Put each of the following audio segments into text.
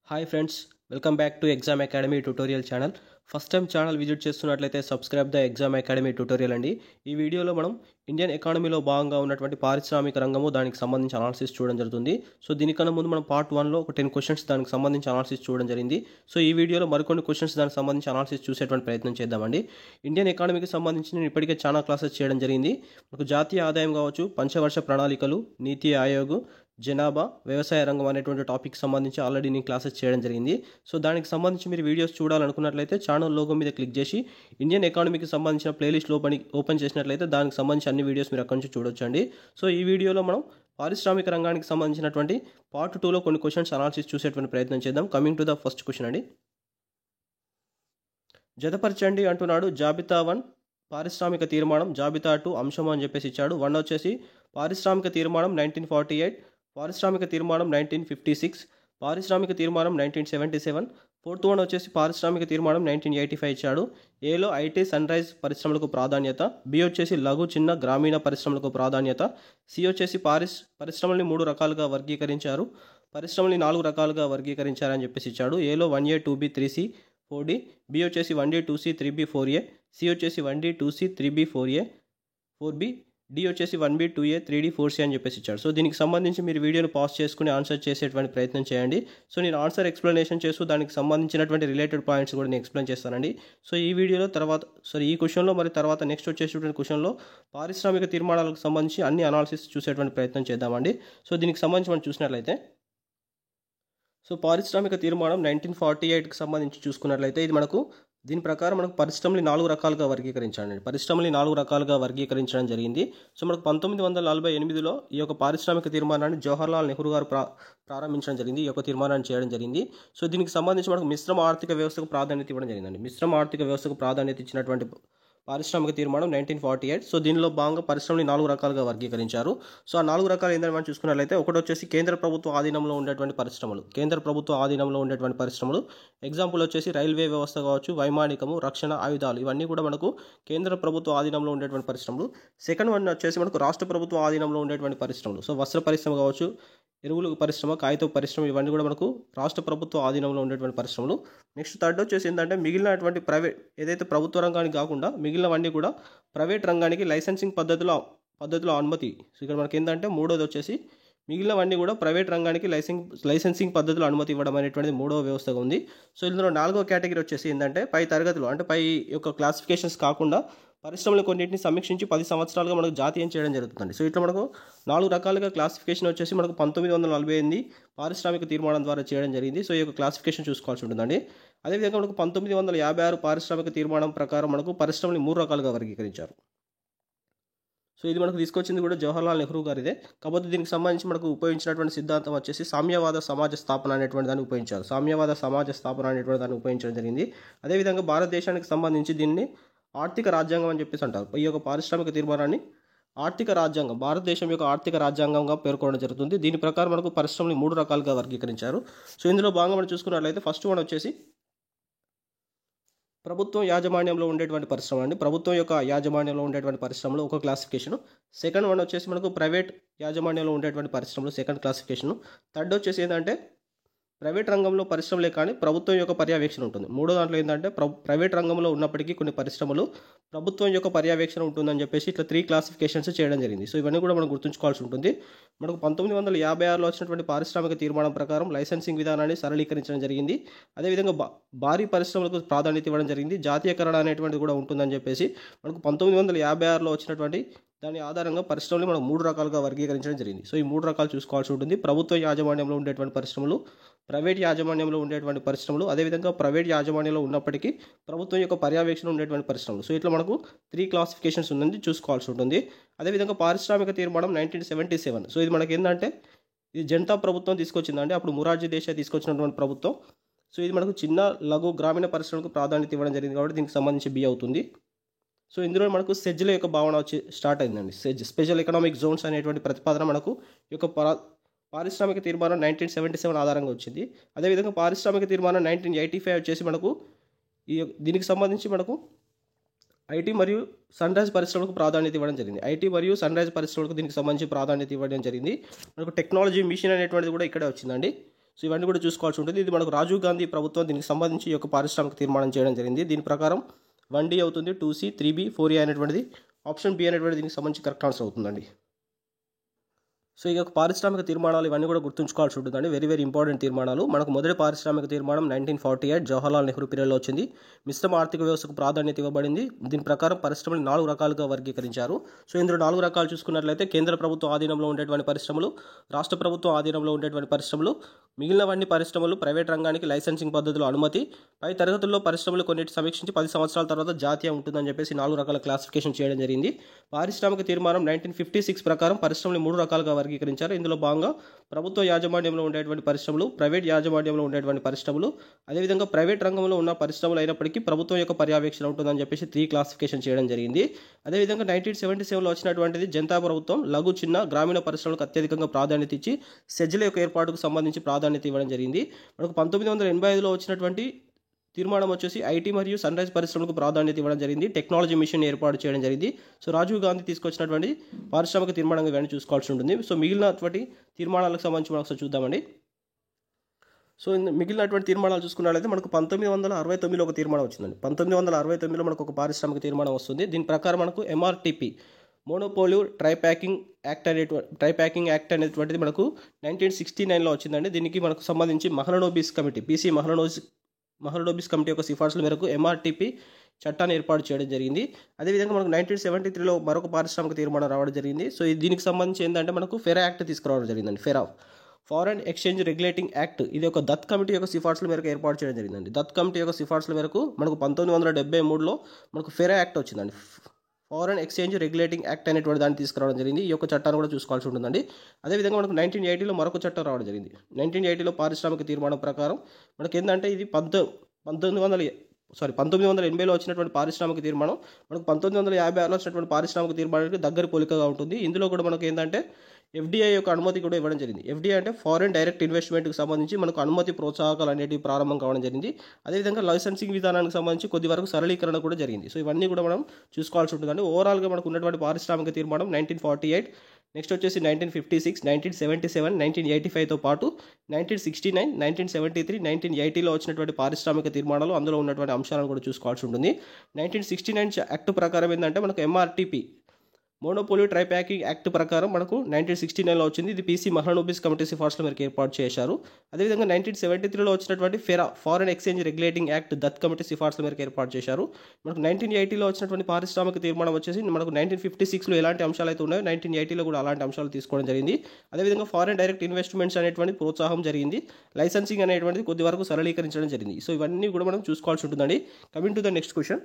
Hi friends, welcome back to exam academy tutorial channel. First time channel visit చేస్తున్నట్లయితే subscribe the exam academy tutorial అండి. ఈ వీడియోలో మనం Indian ఎకానమీలో భాగంగా ఉన్నటువంటి పారిశ్రామిక రంగము దానికి సంబంధించి అనాలిసిస్ చూడడం జరుగుతుంది. సో దీనికన్నా ముందు మనం పార్ట్ 1లో ఒక 10 క్వశ్చన్స్ దానికి సంబంధించి అనాలిసిస్ చూడడం జరిగింది. సో ఈ వీడియోలో మరికొన్ని క్వశ్చన్స్ దానికి సంబంధించి అనాలిసిస్ చూసేటువంటి ప్రయత్నం చేద్దామండి. ఇండియన్ ఎకానమీకి సంబంధించి నేను ఇప్పటికే చాలా క్లాసెస్ చేయడం జరిగింది. మనకు జాతీయ ఆదాయం కావచ్చు, పంచవర్ష ప్రణాళికలు, నీతి ఆయోగ్, జనాభా, వ్యవసాయ రంగం అనేటువంటి టాపిక్ సంబంధించి ఆల్రెడీ నేను క్లాసెస్ చేయడం జరిగింది. సో దానికి సంబంధించి మీరు వీడియోస్ చూడాలనుకున్నట్లయితే ఛానల్ లోగో మీద క్లిక్ చేసి ఇండియన్ ఎకానమీకి సంబంధించిన ప్లేలిస్ట్ ఓపెన్ చేసినట్లయితే దానికి సంబంధించి అన్ని వీడియోస్ మీరు అక్కడి నుంచి చూడొచ్చండి. సో ఈ వీడియోలో మనం పారిశ్రామిక రంగానికి సంబంధించినటువంటి పార్ట్ 2లో కొన్ని క్వశ్చన్స్ అనాలిసిస్ చూసేటువంటి ప్రయత్నం చేద్దాం. Coming to the first question అండి. జతపరచండి అంటున్నాడు. జాబితా 1 పారిశ్రామిక తీర్మానం, జాబితా 2 అంశం అని చెప్పేసి ఇచ్చాడు. 1 వచ్చేసి పారిశ్రామిక తీర్మానం 1948, పారిశ్రామిక తీర్మానం 1956, పారిశ్రామిక తీర్మానం 1977, ఫోర్త్ వన్ వచ్చేసి పారిశ్రామిక తీర్మానం 1985 ఇచ్చాడు. ఏలో ఐటీ సన్ రైజ్ పరిశ్రమలకు ప్రాధాన్యత, బి వచ్చేసి లఘు చిన్న గ్రామీణ పరిశ్రమలకు ప్రాధాన్యత, సి వచ్చేసి పరిశ్రమల్ని 3 రకాలుగా వర్గీకరించారు, పరిశ్రమల్ని 4 రకాలుగా వర్గీకరించారని చెప్పేసి ఇచ్చాడు. ఏలో 1A 2B 3C 4D, B వచ్చేసి 1D 2C 3B 4A, C వచ్చేసి 1D 2C 3B 4A 4B, D వచ్చేసి 1B 2A 3D 4C అని చెప్పేసి ఇచ్చాడు. సో దీనికి సంబంధించి మీరు వీడియోని పాజ్ చేసుకుని ఆన్సర్ చేసేటువంటి ప్రయత్నం చేయండి. సో నేను ఆన్సర్ ఎక్స్ప్లెనేషన్ చేస్తూ దానికి సంబంధించినటువంటి రిలేటెడ్ పాయింట్స్ కూడా నేను ఎక్స్ప్లెయిన్ చేస్తానండి. సో ఈ వీడియోలో ఈ క్వశ్చన్లో మరి తర్వాత నెక్స్ట్ వచ్చేటువంటి క్వశ్చన్లో పారిశ్రామిక తీర్మానాలకు సంబంధించి అన్ని అనాలిసిస్ చూసేటువంటి ప్రయత్నం చేద్దామండి. సో దీనికి సంబంధించి మనం చూసినట్లయితే పారిశ్రామిక తీర్మానం 1948కి సంబంధించి చూసుకున్నట్లయితే ఇది మనకు దీని ప్రకారం మనకు పరిశ్రమలు 4 రకాలుగా వర్గీకరించడం జరిగింది. సో మనకు 1948లో ఈ యొక్క పారిశ్రామిక తీర్మానాన్ని జవహర్లాల్ నెహ్రూ గారు ప్రారంభించడం జరిగింది. ఈ యొక్క తీర్మానాన్ని చేయడం జరిగింది. సో దీనికి సంబంధించి మనకు మిశ్రమ ఆర్థిక వ్యవస్థకు ప్రాధాన్యత ఇవ్వడం జరిగిందండి. మిశ్రమ ఆర్థిక వ్యవస్థకు ప్రాధాన్యత ఇచ్చినటువంటి పారిశ్రామిక తీర్మానం 1948. సో దీనిలో భాగంగా పరిశ్రమలు 4 రకాలుగా వర్గీకరించారు. సో ఆ 4 రకాలు ఏంటంటే మనం చూసుకున్నట్లయితే ఒకటి వచ్చేసి కేంద్ర ప్రభుత్వ ఆధీనంలో ఉండేటువంటి పరిశ్రమలు, ఎగ్జాంపుల్ వచ్చేసి రైల్వే వ్యవస్థ కావచ్చు, వైమానికము, రక్షణ, ఆయుధాలు, ఇవన్నీ కూడా మనకు కేంద్ర ప్రభుత్వ ఆధీనంలో ఉండేటువంటి పరిశ్రమలు. సెకండ్ వన్ వచ్చేసి మనకు రాష్ట్ర ప్రభుత్వ ఆధీనంలో ఉండేటువంటి పరిశ్రమలు. సో వస్త్ర పరిశ్రమ కావచ్చు, ఎరువుల పరిశ్రమ, కాగిత పరిశ్రమ, ఇవన్నీ కూడా మనకు రాష్ట్ర ప్రభుత్వ ఆధీనంలో ఉండేటువంటి పరిశ్రమలు. నెక్స్ట్ థర్డ్ వచ్చేసి ఏంటంటే మిగిలినటువంటి ప్రైవేట్ ఏదైతే ప్రభుత్వ రంగానికి కాకుండా మిగిలినవన్నీ కూడా ప్రైవేట్ రంగానికి లైసెన్సింగ్ పద్ధతిలో అనుమతి. సో ఇక్కడ మనకి ఏంటంటే మూడోది వచ్చేసి మిగిలినవన్నీ కూడా ప్రైవేట్ రంగానికి లైసెన్సింగ్ పద్ధతిలో అనుమతి ఇవ్వడం అనేటువంటిది 3వ వ్యవస్థగా ఉంది. సో ఇందులో 4వ కేటగిరీ వచ్చేసి ఏంటంటే పై తరగతిలో అంటే పై యొక్క క్లాసిఫికేషన్స్ కాకుండా పరిశ్రమలు కొన్నింటిని సమీక్షించి 10 సంవత్సరాలుగా మనకు జాతీయం చేయడం జరుగుతుంది. సో ఇట్లా మనకు 4 రకాలుగా క్లాసిఫికేషన్ వచ్చేసి మనకు 1948 పారిశ్రామిక తీర్మానం ద్వారా చేయడం జరిగింది. సో ఈ యొక్క క్లాసిఫికేషన్ చూసుకోవాల్సి ఉంటుందండి. అదేవిధంగా మనకు 1956 పారిశ్రామిక తీర్మానం ప్రకారం మనకు పరిశ్రమలు 3 రకాలుగా వర్గీకరించారు. సో ఇది మనకు తీసుకొచ్చింది కూడా జవహర్లాల్ నెహ్రూ గారిదే. కాకపోతే దీనికి సంబంధించి మనకు ఉపయోగించినటువంటి సిద్ధాంతం వచ్చేసి సామ్యవాద సమాజ స్థాపన అనేటువంటి దాన్ని ఉపయోగించడం జరిగింది. అదేవిధంగా భారతదేశానికి సంబంధించి దీన్ని ఆర్థిక రాజ్యాంగం అని చెప్పేసి అంటారు. ఈ యొక్క పారిశ్రామిక తీర్మానాన్ని ఆర్థిక రాజ్యాంగం, భారతదేశం యొక్క ఆర్థిక రాజ్యాంగంగా పేర్కొనడం జరుగుతుంది. దీని ప్రకారం మనకు పరిశ్రమలు 3 రకాలుగా వర్గీకరించారు. సో ఇందులో భాగంగా మనం చూసుకున్నట్లయితే ఫస్ట్ వన్ వచ్చేసి ప్రభుత్వం యాజమాన్యంలో ఉండేటువంటి పరిశ్రమ అండి. ప్రభుత్వం యొక్క యాజమాన్యంలో ఉండేటువంటి పరిశ్రమలు ఒక క్లాసిఫికేషన్. సెకండ్ వన్ వచ్చేసి మనకు ప్రైవేట్ యాజమాన్యంలో ఉండేటువంటి పరిశ్రమలు, సెకండ్ క్లాసిఫికేషన్. థర్డ్ వచ్చేసి ఏంటంటే ప్రైవేట్ రంగంలో పరిశ్రమలే కానీ ప్రభుత్వం యొక్క పర్యవేక్షణ ఉంటుంది. మూడో దాంట్లో ఏంటంటే ప్రైవేట్ రంగంలో ఉన్నప్పటికీ కొన్ని పరిశ్రమలు ప్రభుత్వం యొక్క పర్యవేక్షణ ఉంటుందని చెప్పేసి ఇట్లా 3 క్లాసిఫికేషన్స్ చేయడం జరిగింది. సో ఇవన్నీ కూడా మనం గుర్తుంచుకోవాల్సి ఉంటుంది. మనకు 1956లో వచ్చినటువంటి పారిశ్రామిక తీర్మానం ప్రకారం లైసెన్సింగ్ విధానాన్ని సరళీకరించడం జరిగింది. అదేవిధంగా భారీ పరిశ్రమలకు ప్రాధాన్యత ఇవ్వడం జరిగింది. జాతీయకరణ అనేటువంటిది కూడా ఉంటుందని చెప్పేసి మనకు 1956లో వచ్చినటువంటి దాని ఆధారంగా పరిశ్రమలు మనం 3 రకాలుగా వర్గీకరించడం జరిగింది. సో ఈ 3 రకాలు చూసుకోవాల్సి ఉంటుంది. ప్రభుత్వ యాజమాన్యంలో ఉండేటువంటి పరిశ్రమలు, ప్రైవేట్ యాజమాన్యంలో ఉండేటువంటి పరిశ్రమలు, అదేవిధంగా ప్రైవేట్ యాజమాన్యంలో ఉన్నప్పటికీ ప్రభుత్వం యొక్క పర్యవేక్షణ ఉండేటువంటి పరిశ్రమలు. సో ఇట్లా మనకు 3 క్లాసిఫికేషన్స్ ఉన్నది చూసుకోవాల్సి ఉంటుంది. అదేవిధంగా పారిశ్రామిక తీర్మానం 1977. సో ఇది మనకి ఏంటంటే ఇది జనతా ప్రభుత్వం తీసుకొచ్చిందండి. అప్పుడు మొరార్జీ దేశాయ్ తీసుకొచ్చినటువంటి ప్రభుత్వం. సో ఇది మనకు చిన్న, లఘు, గ్రామీణ పరిశ్రమలకు ప్రాధాన్యత ఇవ్వడం జరిగింది కాబట్టి దీనికి సంబంధించి బి అవుతుంది. సో ఇందులో మనకు సెజ్ల యొక్క భావన వచ్చి స్టార్ట్ అయిందండి. స్పెషల్ ఎకనామిక్ జోన్స్ అనేటువంటి ప్రతిపాదన మనకు ఈ యొక్క పారిశ్రామిక తీర్మానం 1977 ఆధారంగా వచ్చింది. అదేవిధంగా పారిశ్రామిక తీర్మానం 1985 వచ్చేసి మనకు దీనికి సంబంధించి మనకు ఐటీ మరియు సన్ రైజ్ పరిశ్రమలకు ప్రాధాన్యత ఇవ్వడం జరిగింది. ఐటీ మరియు సన్ రైజ్ పరిశ్రమలకు దీనికి సంబంధించి ప్రాధాన్యత ఇవ్వడం జరిగింది. మనకు టెక్నాలజీ మిషన్ అనేటువంటిది కూడా ఇక్కడే వచ్చిందండి. సో ఇవన్నీ కూడా చూసుకోవాల్సి ఉంటుంది. ఇది మనకు రాజీవ్ గాంధీ ప్రభుత్వం దీనికి సంబంధించి ఈ యొక్క పారిశ్రామిక తీర్మానం చేయడం జరిగింది. దీని ప్రకారం 1D అవుతుంది, 2C, 3B, 4A అనేటువంటిది ఆప్షన్ బి అనేటువంటిది దీనికి సంబంధించి కరెక్ట్ ఆన్సర్ అవుతుందండి. సో ఈ యొక్క పారిశ్రామిక తీర్మానాలు ఇవన్నీ కూడా గుర్తుంచుకోవాల్సి ఉంటుందండి. వెరీ వెరీ ఇంపార్టెంట్ తీర్మానాలు. మనకు మొదటి పారిశ్రామిక తీర్మానం 1948 జవహర్లాల్ నెహ్రూ పీరియడ్లో వచ్చింది. మిశ్రమ ఆర్థిక వ్యవస్థకు ప్రాధాన్యత ఇవ్వబడింది. దీని ప్రకారం పరిశ్రమలు 4 రకాలుగా వర్గీకరించారు. సో ఇందులో 4 రకాలు చూసుకున్నట్లయితే కేంద్ర ప్రభుత్వం ఆధీనంలో ఉండేటువంటి పరిశ్రమలు, రాష్ట్ర ప్రభుత్వం ఆధీనంలో ఉండేటువంటి పరిశ్రమలు, మిగిలినవన్నీ పరిశ్రమలు ప్రైవేట్ రంగానికి లైసెన్సింగ్ పద్ధతిలో అనుమతి, పై తరగతుల్లో పరిశ్రమలు కొన్నిటి సమీక్షించి 10 సంవత్సరాల తర్వాత జాతీయం ఉంటుందని చెప్పేసి 4 రకాల క్లాసిఫికేషన్ చేయడం జరిగింది. పారిశ్రామిక తీర్మానం 1956 ప్రకారం పరిశ్రమలు 3 రకాలుగా వర్గీకరించారు. ఇందులో భాగంగా ప్రభుత్వ యాజమాన్యంలో ఉండేటువంటి పరిశ్రమలు, ప్రైవేట్ యాజమాన్యంలో ఉండేటువంటి పరిశ్రమలు, అదేవిధంగా ప్రైవేట్ రంగంలో ఉన్న పరిశ్రమలు అయినప్పటికీ ప్రభుత్వం యొక్క పర్యవేక్షణ ఉంటుందని చెప్పేసి 3 క్లాసిఫికేషన్ చేయడం జరిగింది. అదేవిధంగా 1977లో వచ్చినటువంటిది జనతా ప్రభుత్వం లఘు, చిన్న, గ్రామీణ పరిశ్రమలకు అత్యధికంగా ప్రాధాన్యత ఇచ్చి సెజ్ల యొక్క ఏర్పాటుకు సంబంధించి ప్రాధాన్యత ఇవ్వడం జరిగింది. మనకు 1985లో వచ్చినటువంటి తీర్మానం వచ్చేసి ఐటీ మరియు సన్ రైజ్ పరిశ్రమలకు ప్రాధాన్యత ఇవ్వడం జరిగింది. టెక్నాలజీ మిషన్ ఏర్పాటు చేయడం జరిగింది. సో రాజీవ్ గాంధీ తీసుకొచ్చినటువంటి పారిశ్రామిక తీర్మానంగా ఇవన్నీ చూసుకోవాల్సి ఉంటుంది. సో మిగిలినటువంటి తీర్మానాలకు సంబంధించి మనం ఒకసారి చూద్దామండి. సో మిగిలినటువంటి తీర్మానాలు చూసుకున్నట్లయితే మనకు 1969లో ఒక తీర్మానం వచ్చిందండి. 1969లో మనకు ఒక పారిశ్రామిక తీర్మానం వస్తుంది. దీని ప్రకారం మనకు MRTP మోనోపోలియో ట్రైప్యాకింగ్ యాక్ట్ అనేటువంటిది మనకు 1969లో వచ్చిందండి. దీనికి మనకు సంబంధించి Mahalanobis committee, PC Mahalanobis committee యొక్క సిఫార్సుల మేరకు MRTP చట్టాన్ని ఏర్పాటు చేయడం జరిగింది. అదేవిధంగా మనకు 1973లో మరొక పారిశ్రామిక తీర్మానం రావడం జరిగింది. సో దీనికి సంబంధించి ఏంటంటే మనకు ఫెరా యాక్ట్ తీసుకురావడం జరిగిందండి. ఫారెన్ ఎక్స్చేంజ్ రెగ్యులేటింగ్ యాక్ట్ ఇది ఒక దత్ కమిటీ యొక్క సిఫార్సుల మేరకు ఏర్పాటు చేయడం జరిగిందండి. దత్ కమిటీ యొక్క సిఫార్సుల మేరకు మనకు 1973లో మనకు ఫెరా యాక్ట్ వచ్చిందండి. ఫారెన్ ఎక్స్చేంజ్ రెగ్యులేటింగ్ యాక్ట్ అనేటువంటి దాన్ని తీసుకురావడం జరిగింది. ఈ యొక్క చట్టాన్ని కూడా చూసుకోవాల్సి ఉంటుందండి. అదేవిధంగా మనకు 1980లో మరొక చట్టం రావడం జరిగింది. 1980లో పారిశ్రామిక తీర్మానం ప్రకారం మనకి ఏంటంటే ఇది 1980లో వచ్చినటువంటి పారిశ్రామిక తీర్మానం మనకు 1956లో వచ్చినటువంటి పారిశ్రామిక తీర్మానానికి దగ్గర పోలికగా ఉంటుంది. ఇందులో కూడా మనకు ఏంటంటే FDI యొక్క అనుమతి కూడా ఇవ్వడం జరిగింది. FDI అంటే ఫారెన్ డైరెక్ట్ ఇన్వెస్ట్మెంట్కి సంబంధించి మనకు అనుమతి ప్రోత్సాహకాలు అనేటివి ప్రారంభం కావడం జరిగింది. అదేవిధంగా లైసెన్సింగ్ విధానానికి సంబంధించి కొద్ది వరకు సరళీకరణ కూడా జరిగింది. సో ఇవన్నీ కూడా మనం చూసుకోవాల్సి ఉంటుందండి. ఓవరాల్గా మనకు ఉన్నటువంటి పారిశ్రామిక తీర్మానం 1948, నెక్స్ట్ వచ్చేసి 1956, 1977, 1985తో పాటు 1969, 1973, 1980లో వచ్చినటువంటి పారిశ్రామిక తీర్మానాలు, అందులో ఉన్నటువంటి అంశాలను కూడా చూసుకోవాల్సి ఉంటుంది. 1969 యాక్ట్ ప్రకారం ఏంటంటే మనకు MRTP మోనోపోలియో ట్రైప్యాకింగ్ యాక్ట్ ప్రకారం మనకు 1969లో వచ్చింది. ఇది PC మహలనోబిస్ కమిటీ సిఫార్సుల మేరకు ఏర్పాటు చేశారు. అదేవిధంగా 1973లో వచ్చినటువంటి foreign exchange regulating act Dutt committee సిఫార్సుల మేరకు ఏర్పాటు చేశారు. మనకు 1980లో వచ్చినటువంటి పారిశ్రామిక తీర్మానం వచ్చేసి మనకు 1956లో ఎలాంటి అంశాలు అయితే ఉన్నాయో 1980లో కూడా అలాంటి అంశాలు తీసుకోవడం జరిగింది. అదేవిధంగా ఫారెన్ డైరెక్ట్ ఇన్వెస్ట్మెంట్స్ అనేటువంటి ప్రోత్సాహం జరిగింది. లైసెన్సింగ్ అనేటువంటిది కొద్ది వరకు సరళీకరించడం జరిగింది. సో ఇవన్నీ కూడా మనం చూసుకోవాల్సి ఉంటుందండి. Coming to the next question.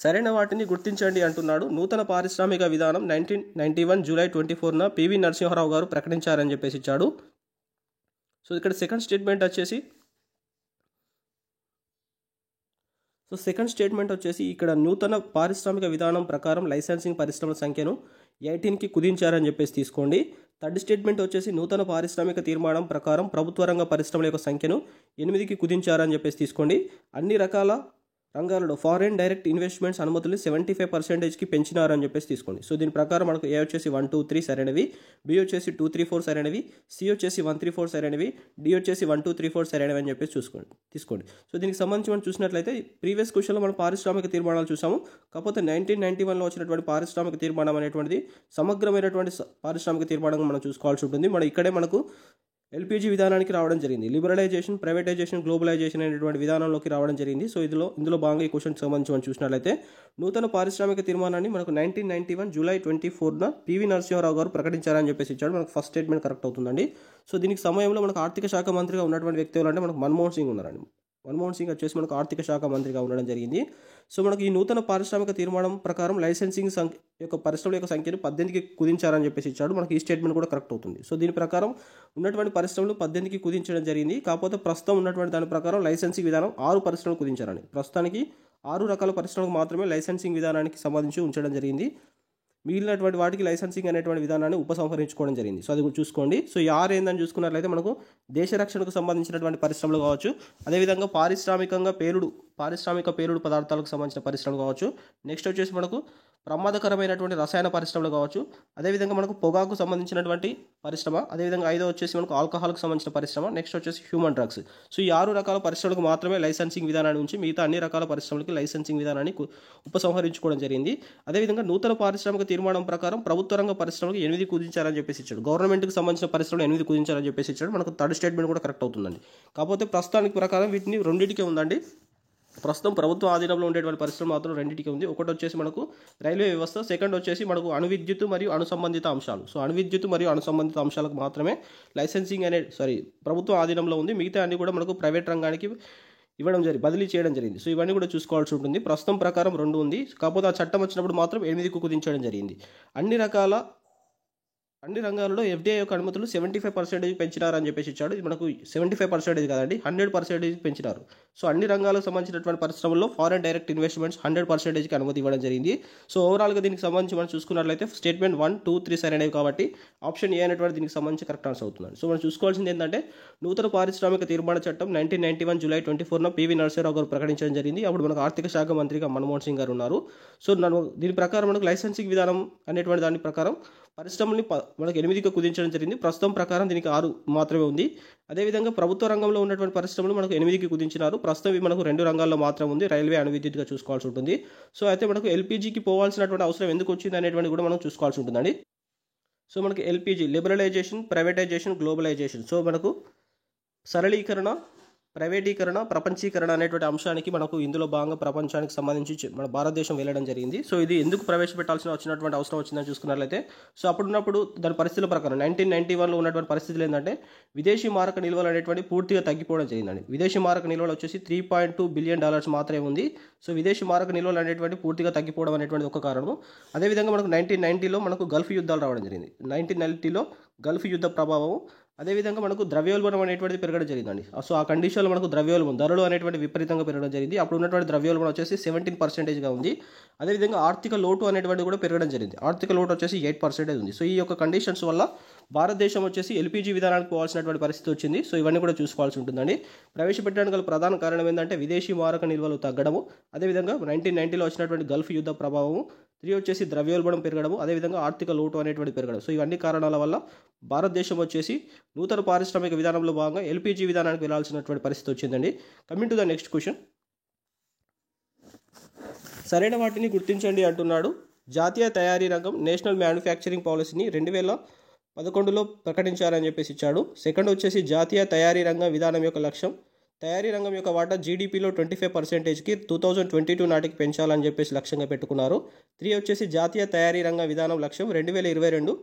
సరైన వాటిని గుర్తించండి అంటున్నాడు. నూతన పారిశ్రామిక విధానం 1991 జూలై 24న PV నరసింహారావు గారు ప్రకటించారని చెప్పేసి ఇచ్చాడు. సో ఇక్కడ సెకండ్ స్టేట్మెంట్ వచ్చేసి ఇక్కడ నూతన పారిశ్రామిక విధానం ప్రకారం లైసెన్సింగ్ పరిశ్రమల సంఖ్యను 18కి కుదించారని చెప్పేసి తీసుకోండి. థర్డ్ స్టేట్మెంట్ వచ్చేసి నూతన పారిశ్రామిక తీర్మానం ప్రకారం ప్రభుత్వ రంగ పరిశ్రమల యొక్క సంఖ్యను 8కి కుదించారని చెప్పేసి తీసుకోండి. అన్ని రకాల రంగాలలో ఫారెన్ డైరెక్ట్ ఇన్వెస్ట్మెంట్స్ అనుమతులు 75%కి పెంచినారని చెప్పేసి తీసుకోండి. సో దీని ప్రకారం మనకు A వచ్చేసి 1, 2, 3 సరైనవి, B వచ్చేసి 2, 3, 4 సరైనవి, C వచ్చేసి 1, 3, 4 సరైనవి, D వచ్చేసి 1, 2, 3, 4 సరైనవి అని చెప్పేసి తీసుకోండి. సో దీనికి సంబంధించి మనం చూసినట్లయితే ప్రీవియస్ క్వశ్చన్లో మనం పారిశ్రామిక తీర్మానాలు చూసాము. కాకపోతే 1991లో వచ్చినటువంటి పారిశ్రామిక తీర్మానం అనేటువంటిది సమగ్రమైనటువంటి పారిశ్రామిక తీర్మానంగా మనం చూసుకోవాల్సి ఉంటుంది. ఇక్కడే మనకు LPG విధానానికి రావడం జరిగింది. లిబరలైజేషన్, ప్రైవేటైజేషన్, గ్లోబలైజేషన్ అనేటువంటి విధానంలోకి రావడం జరిగింది. సో ఇందులో భాగంగా ఈ క్వశ్చన్కి సంబంధించి మనం చూసినట్లయితే నూతన పారిశ్రామిక తీర్మానాన్ని మనకు 1991 జూలై 24న PV నరసింహారావు గారు ప్రకటించారని చెప్పేసి ఇచ్చాడు. మనకు ఫస్ట్ స్టేట్మెంట్ కరెక్ట్ అవుతుందండి. సో దీనికి సమయంలో మనకు ఆర్థిక శాఖ మంత్రిగా ఉన్నటువంటి వ్యక్తి ఎవరంటే మనకు మన్మోహన్ సింగ్ ఉన్నారండి. మన్మోహన్ సింగ్ వచ్చేసి మనకు ఆర్థిక శాఖ మంత్రిగా ఉండడం జరిగింది. సో మనకు ఈ నూతన పారిశ్రామిక తీర్మానం ప్రకారం లైసెన్సింగ్ పరిశ్రమల యొక్క సంఖ్యను 18కి కుదించారని చెప్పేసి ఇచ్చాడు. మనకి ఈ స్టేట్మెంట్ కూడా కరెక్ట్ అవుతుంది. సో దీని ప్రకారం ఉన్నటువంటి పరిశ్రమలు 18కి కుదించడం జరిగింది. కాకపోతే ప్రస్తుతం ఉన్నటువంటి దాని ప్రకారం లైసెన్సింగ్ విధానం 6 పరిశ్రమలు కుదించారని, ప్రస్తుతానికి 6 రకాల పరిశ్రమలకు మాత్రమే లైసెన్సింగ్ విధానానికి సంబంధించి ఉంచడం జరిగింది. మిగిలినటువంటి వాటికి లైసెన్సింగ్ అనేటువంటి విధానాన్ని ఉపసంహరించుకోవడం జరిగింది. సో అది కూడా చూసుకోండి. సో ఈ 6 ఏందని చూసుకున్నట్లయితే మనకు దేశ రక్షణకు సంబంధించినటువంటి పరిశ్రమలు కావచ్చు, అదేవిధంగా పారిశ్రామిక పేలుడు పదార్థాలకు సంబంధించిన పరిశ్రమలు కావచ్చు, నెక్స్ట్ వచ్చేసి మనకు ప్రమాదకరమైనటువంటి రసాయన పరిశ్రమలు కావచ్చు, అదేవిధంగా మనకు పొగాకు సంబంధించినటువంటి పరిశ్రమ, అదేవిధంగా 5వ వచ్చేసి మనకు ఆల్కహాల్కి సంబంధించిన పరిశ్రమ, నెక్స్ట్ వచ్చేసి హ్యూమన్ డ్రగ్స్. సో ఈ 6 రకాల పరిశ్రమలకు మాత్రమే లైసెన్సింగ్ విధానాన్ని ఉంచి మిగతా అన్ని రకాల పరిశ్రమలకి లైసెన్సింగ్ విధానాన్ని ఉపసంహరించుకోవడం జరిగింది. అదేవిధంగా నూతన పారిశ్రామిక తీర్మానం ప్రకారం ప్రభుత్వ రంగ పరిశ్రమలకు 8 కుదించాలని చెప్పేసి ఇచ్చాడు. గవర్నమెంట్కి సంబంధించిన పరిశ్రమలు 8 కుదించాలని చెప్పేసి ఇచ్చాడు. మనకు థర్డ్ స్టేట్మెంట్ కూడా కరెక్ట్ అవుతుందండి. కాకపోతే ప్రస్తుతానికి ప్రకారం వీటిని రెండింటికే ఉందండి. ప్రస్తుతం ప్రభుత్వ ఆధీనంలో ఉండేటువంటి పరిశ్రమ మాత్రం రెండింటికి ఉంది. ఒకటి వచ్చేసి మనకు రైల్వే వ్యవస్థ, సెకండ్ వచ్చేసి మనకు అణువిద్యుత్ మరియు అణుసంబంధిత అంశాలు. సో అణువిద్యుత్ మరియు అణుసంబంధిత అంశాలకు మాత్రమే లైసెన్సింగ్ ప్రభుత్వ ఆధీనంలో ఉంది. మిగతా అన్ని కూడా మనకు ప్రైవేట్ రంగానికి బదిలీ చేయడం జరిగింది. సో ఇవన్నీ కూడా చూసుకోవాల్సి ఉంటుంది. ప్రస్తుతం ప్రకారం 2 ఉంది. కాకపోతే ఆ చట్టం వచ్చినప్పుడు మాత్రం 8కు కుదించడం జరిగింది. అన్ని రంగాల్లో ఎఫ్డీఐ యొక్క అనుమతులు 75% పెంచినారని చెప్పేసి ఇచ్చాడు. ఇది మనకు 75% కాదండి, 100% పెంచినారు. సో అన్ని రంగాలకు సంబంధించినటువంటి పరిశ్రమల్లో ఫారెన్ డైరెక్ట్ ఇన్వెస్ట్మెంట్స్ 100%కి అనుమతి ఇవ్వడం జరిగింది. సో ఓవరాల్గా దీనికి సంబంధించి మనం చూసుకున్నట్లయితే స్టేట్మెంట్ 1, 2, 3 సరైనవి కాబట్టి ఆప్షన్ ఏ అనేటువంటి దీనికి సంబంధించి కరెక్ట్ ఆన్సర్ అవుతుంది. సో మనం చూసుకోవాల్సింది ఏంటంటే నూతన పారిశ్రామిక తీర్మాన చట్టం 1991 జూలై 24న పివి నరసింహరావు గారు ప్రకటించడం జరిగింది. అప్పుడు మనకు ఆర్థిక శాఖ మంత్రిగా మన్మోహన్ సింగ్ గారు ఉన్నారు. సో దీని ప్రకారం మనకు లైసెన్సింగ్ విధానం అనేటువంటి దాని ప్రకారం పరిశ్రమల్ని మనకు 8కి కుదించడం జరిగింది. ప్రస్తుతం ప్రకారం దీనికి 6 మాత్రమే ఉంది. అదేవిధంగా ప్రభుత్వ రంగంలో ఉన్నటువంటి పరిశ్రమలు మనకు 8కి కుదించినారు. ప్రస్తుతం ఇవి మనకు 2 రంగాల్లో మాత్రం ఉంది, రైల్వే అణువిద్యుత్గా చూసుకోవాల్సి ఉంటుంది. సో అయితే మనకు ఎల్పీజీకి పోవాల్సినటువంటి అవసరం ఎందుకు వచ్చింది అనేటువంటి కూడా మనం చూసుకోవాల్సి ఉంటుందండి. సో మనకి LPG liberalisation, privatisation, globalisation. So మనకు సరళీకరణ, ప్రైవేటీకరణ, ప్రపంచీకరణ అనేటువంటి అంశానికి మనకు ఇందులో భాగంగా ప్రపంచానికి సంబంధించి మన భారతదేశం వెళ్ళడం జరిగింది. సో ఇది ఎందుకు వచ్చినటువంటి అవసరం వచ్చిందని చూసుకున్నట్లయితే, సో అప్పుడున్నప్పుడు దాని పరిస్థితుల ప్రకారం 1991లో ఉన్నటువంటి పరిస్థితులు ఏంటంటే విదేశీ మారక నిల్వలు అనేటువంటి పూర్తిగా తగ్గిపోవడం జరిగిందండి. విదేశీ మారక నిల్వలు వచ్చేసి $3.2 బిలియన్ మాత్రమే ఉంది. సో విదేశీ మారక నిల్వలు అనేటువంటి పూర్తిగా తగ్గిపోవడం అనేటువంటి ఒక కారణం. అదేవిధంగా మనకు 1990లో మనకు గల్ఫ్ యుద్ధాలు రావడం జరిగింది. 1990లో గల్ఫ్ యుద్ధ ప్రభావం, అదేవిధంగా మనకు ద్రవ్యోల్బణం అనేటువంటిది పెరగడం జరిగిందండి. సో ఆ కండిషన్లో మనకు ద్రవ్యోల్బణం ధరలు అనేటువంటి విపరీతంగా పెరగడం జరిగింది. అప్పుడు ఉన్నటువంటి ద్రవ్యోల్బణం వచ్చేసి 17%గా ఉంది. అదేవిధంగా ఆర్థిక లోటు అనేటువంటిది కూడా పెరగడం జరిగింది. ఆర్థిక లోటు వచ్చేసి 8% ఉంది. సో ఈ యొక్క కండిషన్స్ వల్ల భారతదేశం వచ్చేసి ఎల్పీజీ విధానానికి పోవాల్సినటువంటి పరిస్థితి వచ్చింది. సో ఇవన్నీ కూడా చూసుకోవాల్సి ఉంటుందండి. ప్రవేశపెట్టడానికి గల ప్రధాన కారణం ఏంటంటే విదేశీ మారక నిల్వలు తగ్గడము, అదేవిధంగా 1990లో వచ్చినటువంటి గల్ఫ్ యుద్ధ ప్రభావము, 3 వచ్చేసి ద్రవ్యోల్బణం పెరగడము, అదేవిధంగా ఆర్థిక లోటు అనేటువంటి పెరగడం. సో ఇవన్నీ కారణాల వల్ల భారతదేశం వచ్చేసి నూతన పారిశ్రామిక విధానంలో భాగంగా ఎల్పీజీ విధానానికి వెళ్లాల్సినటువంటి పరిస్థితి వచ్చిందండి. Coming to the next question. సరైన వాటిని గుర్తించండి అంటున్నాడు. జాతీయ తయారీ రంగం నేషనల్ మ్యానుఫ్యాక్చరింగ్ పాలసీని 2011లో ప్రకటించారని చెప్పేసి ఇచ్చాడు. సెకండ్ వచ్చేసి జాతీయ తయారీ రంగం విధానం యొక్క లక్ష్యం తయారీ రంగం యొక్క వాటా జీడీపీలో 25%కి 2022 నాటికి పెంచాలని చెప్పేసి లక్ష్యంగా పెట్టుకున్నారు. 3 వచ్చేసి జాతీయ తయారీ రంగ విధానం లక్ష్యం 2022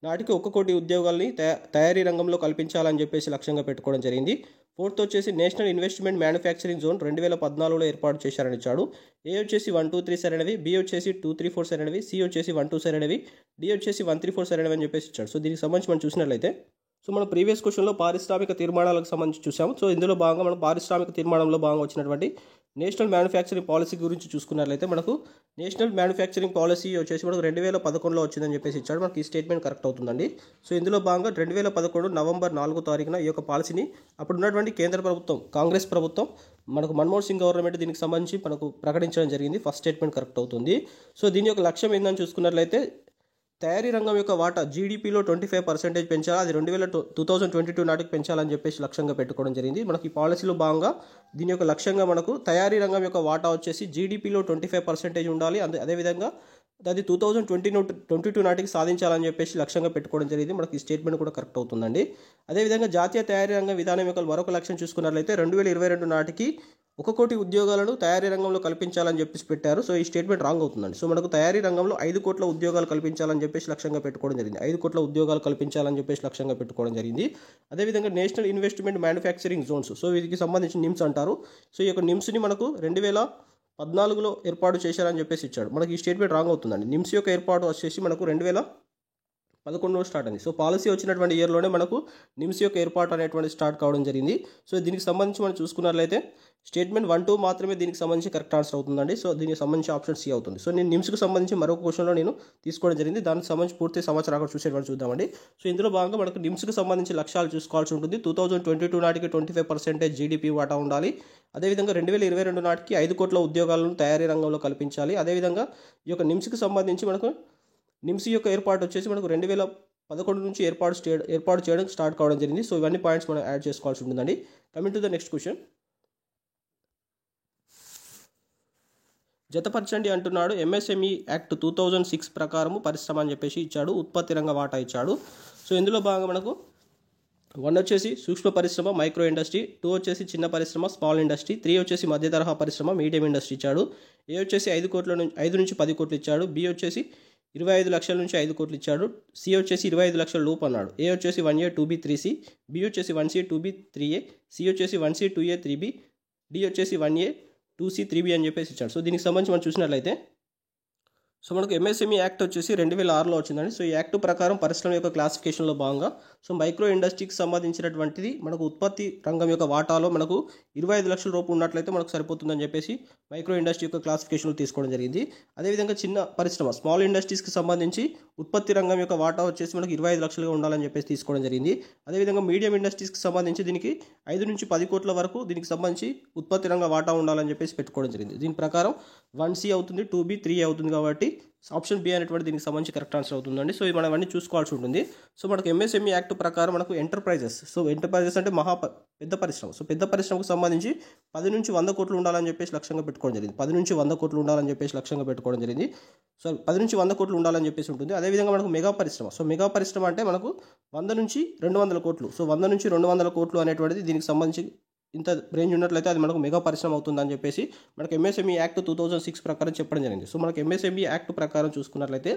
నాటికి 1 కోటి ఉద్యోగాల్ని తయారీ రంగంలో కల్పించాలని చెప్పేసి లక్ష్యంగా పెట్టుకోవడం జరిగింది. 4th వచ్చేసి నేషనల్ ఇన్వెస్ట్మెంట్ మ్యానుఫ్యాక్చరింగ్ జోన్ 2014లో ఏర్పాటు చేశారని ఇచ్చాడు. ఏ వచ్చేసి 1, 2, 3 సరైనవి, బి వచ్చేసి 2, 3, 4 సరైనవి, సి వచ్చేసి 1, 2 సరైనవి, డి వచ్చేసి 1, 3, 4 సరైనవి అని చెప్పేసి ఇచ్చాడు. సో దీనికి సంబంధించి మనం చూసినట్లయితే, సో మనం ప్రీవియస్ క్వశ్చన్లో పారిశ్రామిక తీర్మానాలకు సంబంధించి చూసాము. సో ఇందులో భాగంగా మనం పారిశ్రామిక తీర్మానంలో భాగంగా వచ్చినటువంటి నేషనల్ మ్యానుఫ్యాక్చరింగ్ పాలసీ గురించి చూసుకున్నట్లయితే మనకు నేషనల్ మ్యానుఫ్యాక్చరింగ్ పాలసీ వచ్చేసి మనకు 2011లో వచ్చిందని చెప్పేసి ఇచ్చాడు. మనకి ఈ స్టేట్మెంట్ కరెక్ట్ అవుతుందండి. సో ఇందులో భాగంగా 2011 నవంబర్ 4వ తారీఖున ఈ యొక్క పాలసీని అప్పుడు ఉన్నటువంటి కేంద్ర ప్రభుత్వం, కాంగ్రెస్ ప్రభుత్వం, మనకు మన్మోహన్ సింగ్ గవర్నమెంట్ దీనికి సంబంధించి మనకు ప్రకటించడం జరిగింది. ఫస్ట్ స్టేట్మెంట్ కరెక్ట్ అవుతుంది. సో దీని యొక్క లక్ష్యం ఏందని చూసుకున్నట్లయితే తయారీ రంగం యొక్క వాటా జీడీపీలో 25% పెంచాలి, అది 2022 నాటికి పెంచాలని చెప్పేసి లక్ష్యంగా పెట్టుకోవడం జరిగింది. మనకి ఈ పాలసీలో భాగంగా దీని యొక్క లక్ష్యంగా మనకు తయారీ రంగం యొక్క వాటా వచ్చేసి జీడీపీలో 25% ఉండాలి, అదేవిధంగా అది 2022 నాటికి సాధించాలని చెప్పేసి లక్ష్యంగా పెట్టుకోవడం జరిగింది. మనకి ఈ స్టేట్మెంట్ కూడా కరెక్ట్ అవుతుందండి. అదేవిధంగా జాతీయ తయారీ రంగ విధానం యొక్క మరొక లక్ష్యం చూసుకున్నట్లయితే 2022 నాటికి 1 కోటి ఉద్యోగాలను తయారీ రంగంలో కల్పించాలని చెప్పేసి పెట్టారు. సో ఈ స్టేట్మెంట్ రాంగ్ అవుతుందండి. సో మనకు తయారీ రంగంలో 5 కోట్ల ఉద్యోగాలు కల్పించాలని చెప్పేసి లక్ష్యంగా పెట్టుకోవడం జరిగింది. 5 కోట్ల ఉద్యోగాలు కల్పించాలని చెప్పేసి లక్ష్యంగా పెట్టుకోవడం జరిగింది. అదేవిధంగా national investment manufacturing Jones, so వీటికి సంబంధించి నిమ్స్ అంటారు. సో ఈ యొక్క నిమ్స్ని మనకు 2014లో ఏర్పాటు చేశారని చెప్పేసి ఇచ్చాడు. మనకి ఈ స్టేట్మెంట్ రాంగ్ అవుతుందండి. నిమ్స్ యొక్క ఏర్పాటు వచ్చేసి మనకు 2011లో స్టార్ట్ అయింది. సో పాలసీ వచ్చినటువంటి ఇయర్లోనే మనకు నిమ్స్ యొక్క ఏర్పాటు అనేటువంటి స్టార్ట్ కావడం జరిగింది. సో దీనికి సంబంధించి మనం చూసుకున్నట్లయితే స్టేట్మెంట్ 1, 2 మాత్రమే దీనికి సంబంధించి కరెక్ట్ ఆన్సర్ అవుతుందండి. సో దీనికి సంబంధించి ఆప్షన్ సి అవుతుంది. సో నేను నిమ్స్కి సంబంధించి మరొక క్వశ్చన్లో నేను తీసుకోవడం జరిగింది. దానికి సంబంధించి పూర్తి సమాచారం అక్కడ చూసేటువంటి చూద్దామండి. సో ఇందులో భాగంగా మనకు నిమ్స్కి సంబంధించి లక్ష్యాలు చూసుకోవాల్సి ఉంటుంది. 2022 నాటికి 25% జీడీపీ వాటా ఉండాలి, అదేవిధంగా 2022 నాటికి 5 కోట్ల ఉద్యోగాలను తయారీ రంగంలో కల్పించాలి. అదేవిధంగా ఈ యొక్క నిమ్స్కి సంబంధించి మనకు నిమ్స్ యొక్క ఏర్పాటు వచ్చేసి మనకు 2011 నుంచి ఏర్పాటు చేయడం స్టార్ట్ కావడం జరిగింది. సో ఇవన్నీ పాయింట్స్ మనం యాడ్ చేసుకోవాల్సి ఉంటుందండి. Coming to the next question. జతపరచండి అంటున్నాడు. ఎంఎస్ఎంఈ యాక్ట్ 2006 ప్రకారము పరిశ్రమ అని చెప్పేసి ఇచ్చాడు. ఉత్పత్తి రంగ వాటా ఇచ్చాడు. సో ఇందులో భాగంగా మనకు 1 వచ్చేసి సూక్ష్మ పరిశ్రమ మైక్రో ఇండస్ట్రీ, 2 వచ్చేసి చిన్న పరిశ్రమ స్మాల్ ఇండస్ట్రీ, 3 వచ్చేసి మధ్య తరహా పరిశ్రమ మీడియం ఇండస్ట్రీ ఇచ్చాడు. ఏ వచ్చేసి 5 నుంచి 10 కోట్లు ఇచ్చాడు. బి వచ్చేసి 25 లక్షల నుంచి 5 కోట్లు ఇచ్చాడు. సి వచ్చేసి 25 లక్షల లోపు అన్నాడు. ఏ వచ్చేసి 1A 2B 3C, బి వచ్చేసి 1C 2B 3A, సి వచ్చేసి 1C 2A 3B, డి వచ్చేసి 1A 2C 3B అని చెప్పేసి ఇచ్చాడు. సో దీనికి సంబంధించి మనం చూసినట్లయితే సో మనకు ఎంఎస్ఎంఈ యాక్ట్ వచ్చేసి 2006లో వచ్చిందండి. సో ఈ యాక్ట్ ప్రకారం పరిశ్రమ యొక్క క్లాసిఫికేషన్లో భాగంగా సో మైక్రో ఇండస్ట్రీకి సంబంధించినటువంటిది మనకు ఉత్పత్తి రంగం యొక్క వాటాలో మనకు 25 లక్షల రూపాయలు ఉన్నట్లయితే మనకు సరిపోతుందని చెప్పేసి మైక్రో ఇండస్ట్రీ యొక్క క్లాసిఫికేషన్లో తీసుకోవడం జరిగింది. అదేవిధంగా చిన్న పరిశ్రమ స్మాల్ ఇండస్ట్రీస్కి సంబంధించి ఉత్పత్తి రంగం యొక్క వాటా వచ్చేసి మనకు 25 లక్షలుగా ఉండాలని చెప్పేసి తీసుకోవడం జరిగింది. అదేవిధంగా మీడియం ఇండస్ట్రీస్కి సంబంధించి దీనికి 5 నుంచి 10 కోట్ల వరకు దీనికి సంబంధించి ఉత్పత్తి రంగ వాటా ఉండాలని చెప్పేసి పెట్టుకోవడం జరిగింది. దీని ప్రకారం 1C అవుతుంది, 2B 3A అవుతుంది. కాబట్టి ఆప్షన్ బి అనేటువంటి దీనికి సంబంధించి కరెక్ట్ ఆన్సర్ అవుతుందండి. సో మనం అన్నీ చూసుకోవాల్సి ఉంటుంది. సో మనకు ఎంఎస్ఎంఈ యాక్ట్ ప్రకారం మనకు ఎంటర్ప్రైజెస్, సో ఎంటర్ప్రైజెస్ అంటే పెద్ద పరిశ్రమ. సో పెద్ద పరిశ్రమకు సంబంధించి 10 నుంచి 100 కోట్లు ఉండాలని చెప్పేసి లక్ష్యంగా పెట్టుకోవడం జరిగింది. 10 నుంచి 100 కోట్లు ఉండాలని చెప్పేసి లక్ష్యంగా పెట్టుకోవడం జరిగింది. సో 10 నుంచి 100 కోట్లు ఉండాలని చెప్పేసి ఉంటుంది. అదేవిధంగా మనకు మెగా పరిశ్రమ. సో మెగా పరిశ్రమ అంటే మనకు 100 నుంచి 200 కోట్లు. సో 100 నుంచి 200 కోట్లు అనేటువంటిది దీనికి సంబంధించి ఇంత రేంజ్ ఉన్నట్లయితే అది మనకు మెగా పరిశ్రమ అవుతుందని చెప్పేసి మనకు ఎంఎస్ఎంఈ యాక్ట్ 2006 ప్రకారం చెప్పడం జరిగింది. సో మనకు ఎంఎస్ఎంఈ యాక్ట్ ప్రకారం చూసుకున్నట్లయితే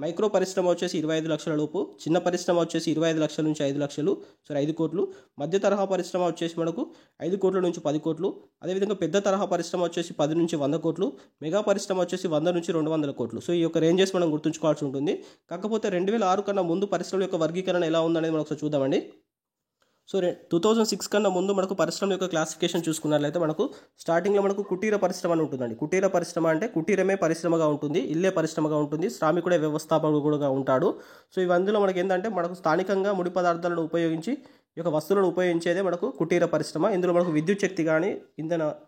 మైక్రో పరిశ్రమ వచ్చేసి 25 లక్షల లోపు, చిన్న పరిశ్రమ వచ్చేసి 25 లక్షల నుంచి 5 లక్షలు, సో 5 కోట్లు, మధ్య తరహా పరిశ్రమ వచ్చేసి మనకు 5 కోట్ల నుంచి 10 కోట్లు, అదేవిధంగా పెద్ద తరహా పరిశ్రమ వచ్చేసి 10 నుంచి 100 కోట్లు, మెగా పరిశ్రమ వచ్చేసి 100 నుంచి 200 కోట్లు. సో ఈ యొక్క రేంజెస్ మనం గుర్తుంచుకోవాల్సి ఉంటుంది. కాకపోతే 2006 కన్నా ముందు పరిశ్రమల యొక్క వర్గీకరణ ఎలా ఉందనేది మనం ఒకసారి చూద్దామండి. సో 2006 కన్నా ముందు మనకు పరిశ్రమ యొక్క క్లాసిఫికేషన్ చూసుకున్నట్లయితే మనకు స్టార్టింగ్లో మనకు కుటీర పరిశ్రమ అని ఉంటుందండి. కుటీర పరిశ్రమ అంటే కుటీరమే పరిశ్రమగా ఉంటుంది, ఇల్లే పరిశ్రమగా ఉంటుంది, శ్రామికుడే వ్యవస్థాపకుడుగా ఉంటాడు. సో ఇవందులో మనకి ఏంటంటే మనకు స్థానికంగా ముడి పదార్థాలను ఉపయోగించి ఈ యొక్క వస్తువులను ఉపయోగించేదే మనకు కుటీర పరిశ్రమ. ఇందులో మనకు విద్యుత్ శక్తి కానీ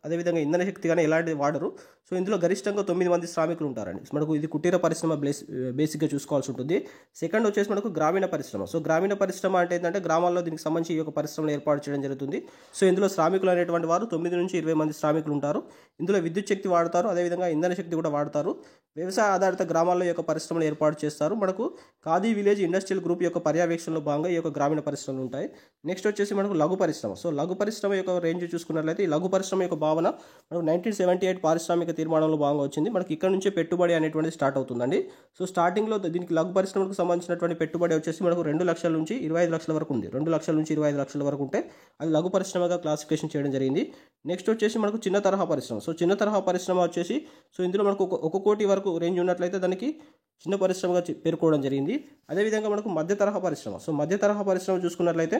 అదేవిధంగా ఇంధన శక్తి కానీ ఎలాంటిది వాడరు. సో ఇందులో గరిష్టంగా 9 మంది శ్రామికులు ఉంటారండి. మనకు ఇది కుటీర పరిశ్రమ బేసిక్గా చూసుకోవాల్సి ఉంటుంది. సెకండ్ వచ్చేసి మనకు గ్రామీణ పరిశ్రమ. సో గ్రామీణ పరిశ్రమ అంటే ఏంటంటే గ్రామాల్లో దీనికి సంబంధించి ఈ యొక్క పరిశ్రమను ఏర్పాటు చేయడం జరుగుతుంది. సో ఇందులో శ్రామికులు అనేటువంటి వారు 9 నుంచి 20 మంది శ్రామికులు ఉంటారు. ఇందులో విద్యుత్ శక్తి వాడతారు, అదేవిధంగా ఇంధన శక్తి కూడా వాడతారు. వ్యవసాయ ఆధారిత గ్రామాల్లో యొక్క పరిశ్రమలు ఏర్పాటు చేస్తారు. మనకు ఖాదీ విలేజ్ ఇండస్ట్రియల్ గ్రూప్ యొక్క పర్యవేక్షణలో భాగంగా ఈ యొక్క గ్రామీణ పరిశ్రమలు ఉంటాయి. నెక్స్ట్ వచ్చేసి మనకు లఘు పరిశ్రమ. సో లఘు పరిశ్రమ యొక్క రేంజ్ చూసుకున్నట్లయితే ఈ లఘు పరిశ్రమ యొక్క భావన మనకు 1978 పారిశ్రామిక తీర్మానంలో భాగంగా వచ్చింది. మనకి ఇక్కడ నుంచే పెట్టుబడి అనేటువంటిది స్టార్ట్ అవుతుందండి. సో స్టార్టింగ్లో దీనికి లఘు పరిశ్రమకు సంబంధించినటువంటి పెట్టుబడి వచ్చేసి మనకు 2 లక్షల నుంచి 25 లక్షల వరకు ఉంది. 2 లక్షల నుంచి 25 లక్షల వరకు ఉంటే అది లఘు పరిశ్రమగా క్లాసిఫికేషన్ చేయడం జరిగింది. నెక్స్ట్ వచ్చేసి మనకు చిన్న తరహా పరిశ్రమ. సో చిన్న తరహా పరిశ్రమ వచ్చేసి సో ఇందులో మనకు 1 కోటి వరకు రేంజ్ ఉన్నట్లయితే దానికి చిన్న పరిశ్రమగా పేర్కోవడం జరిగింది. అదేవిధంగా మనకు మధ్య తరహా పరిశ్రమ. సో మధ్య తరహా పరిశ్రమ చూసుకున్నట్లయితే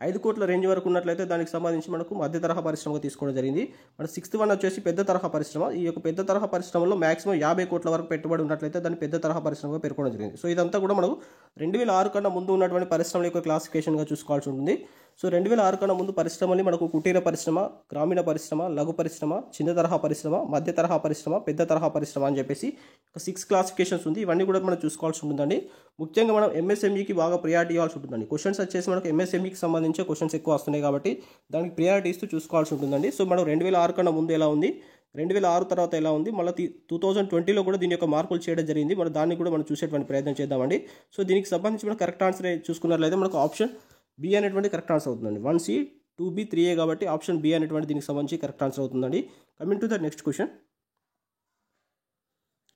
5 కోట్ల రేంజ్ వరకు ఉన్నట్లయితే దానికి సంబంధించి మనకు మధ్య తరహా పరిశ్రమగా తీసుకోవడం జరిగింది. మన 6th వన్ వచ్చేసి పెద్ద తరహా పరిశ్రమ. ఈ యొక్క పెద్ద తరహా పరిశ్రమలో మాక్సిమం 50 కోట్ల వరకు పెట్టుబడి ఉన్నట్లయితే దాన్ని పెద్ద తరహా పరిశ్రమగా పేర్కొనడం జరిగింది. సో ఇదంతా కూడా మనకు 2006 కన్నా ముందు ఉన్నటువంటి పరిశ్రమల యొక్క క్లాసిఫికేషన్గా చూసుకోవాల్సి ఉంటుంది. సో 2006 కన్నా ముందు పరిశ్రమని మనకు కుటీర పరిశ్రమ, గ్రామీణ పరిశ్రమ, లఘు పరిశ్రమ, చిన్న తరహా పరిశ్రమ, మధ్య తరహా పరిశ్రమ, పెద్ద తరహా పరిశ్రమ అని చెప్పేసి ఒక 6 క్లాసిఫికేషన్స్ ఉంది. ఇవన్నీ కూడా మనం చూసుకోవాల్సి ఉంటుందండి. ముఖ్యంగా మనం ఎంఎస్ఎంఈకి బాగా ప్రియారిటీ ఇవ్వాల్సి ఉంటుందండి. క్వశ్చన్స్ వచ్చేసి మనకు ఎంఎస్ఎంఈకి సంబంధించి క్వశ్చన్స్ ఎక్కువ వస్తున్నాయి కాబట్టి దానికి ప్రియారిటీ ఇస్తూ చూసుకోవాల్సి ఉంటుందండి. సో మనం 2006 కన్నా ముందు ఎలా ఉంది, 2006 తర్వాత ఎలా ఉంది, మళ్ళీ 2020లో కూడా దీని యొక్క మార్పులు చేయడం జరిగింది. మనం దాన్ని కూడా మనం చూసేటువంటి ప్రయత్నం చేద్దామండి. సో దీనికి సంబంధించి మనం కరెక్ట్ ఆన్సర్ చూసుకున్నట్లయితే మనకు ఆప్షన్ బి అనేటువంటి కరెక్ట్ ఆన్సర్ అవుతుందండి. 1C 2B 3A కాబట్టి ఆప్షన్ బి అనేటువంటి దీనికి సంబంధించి కరెక్ట్ ఆన్సర్ అవుతుందండి. Coming to the next question.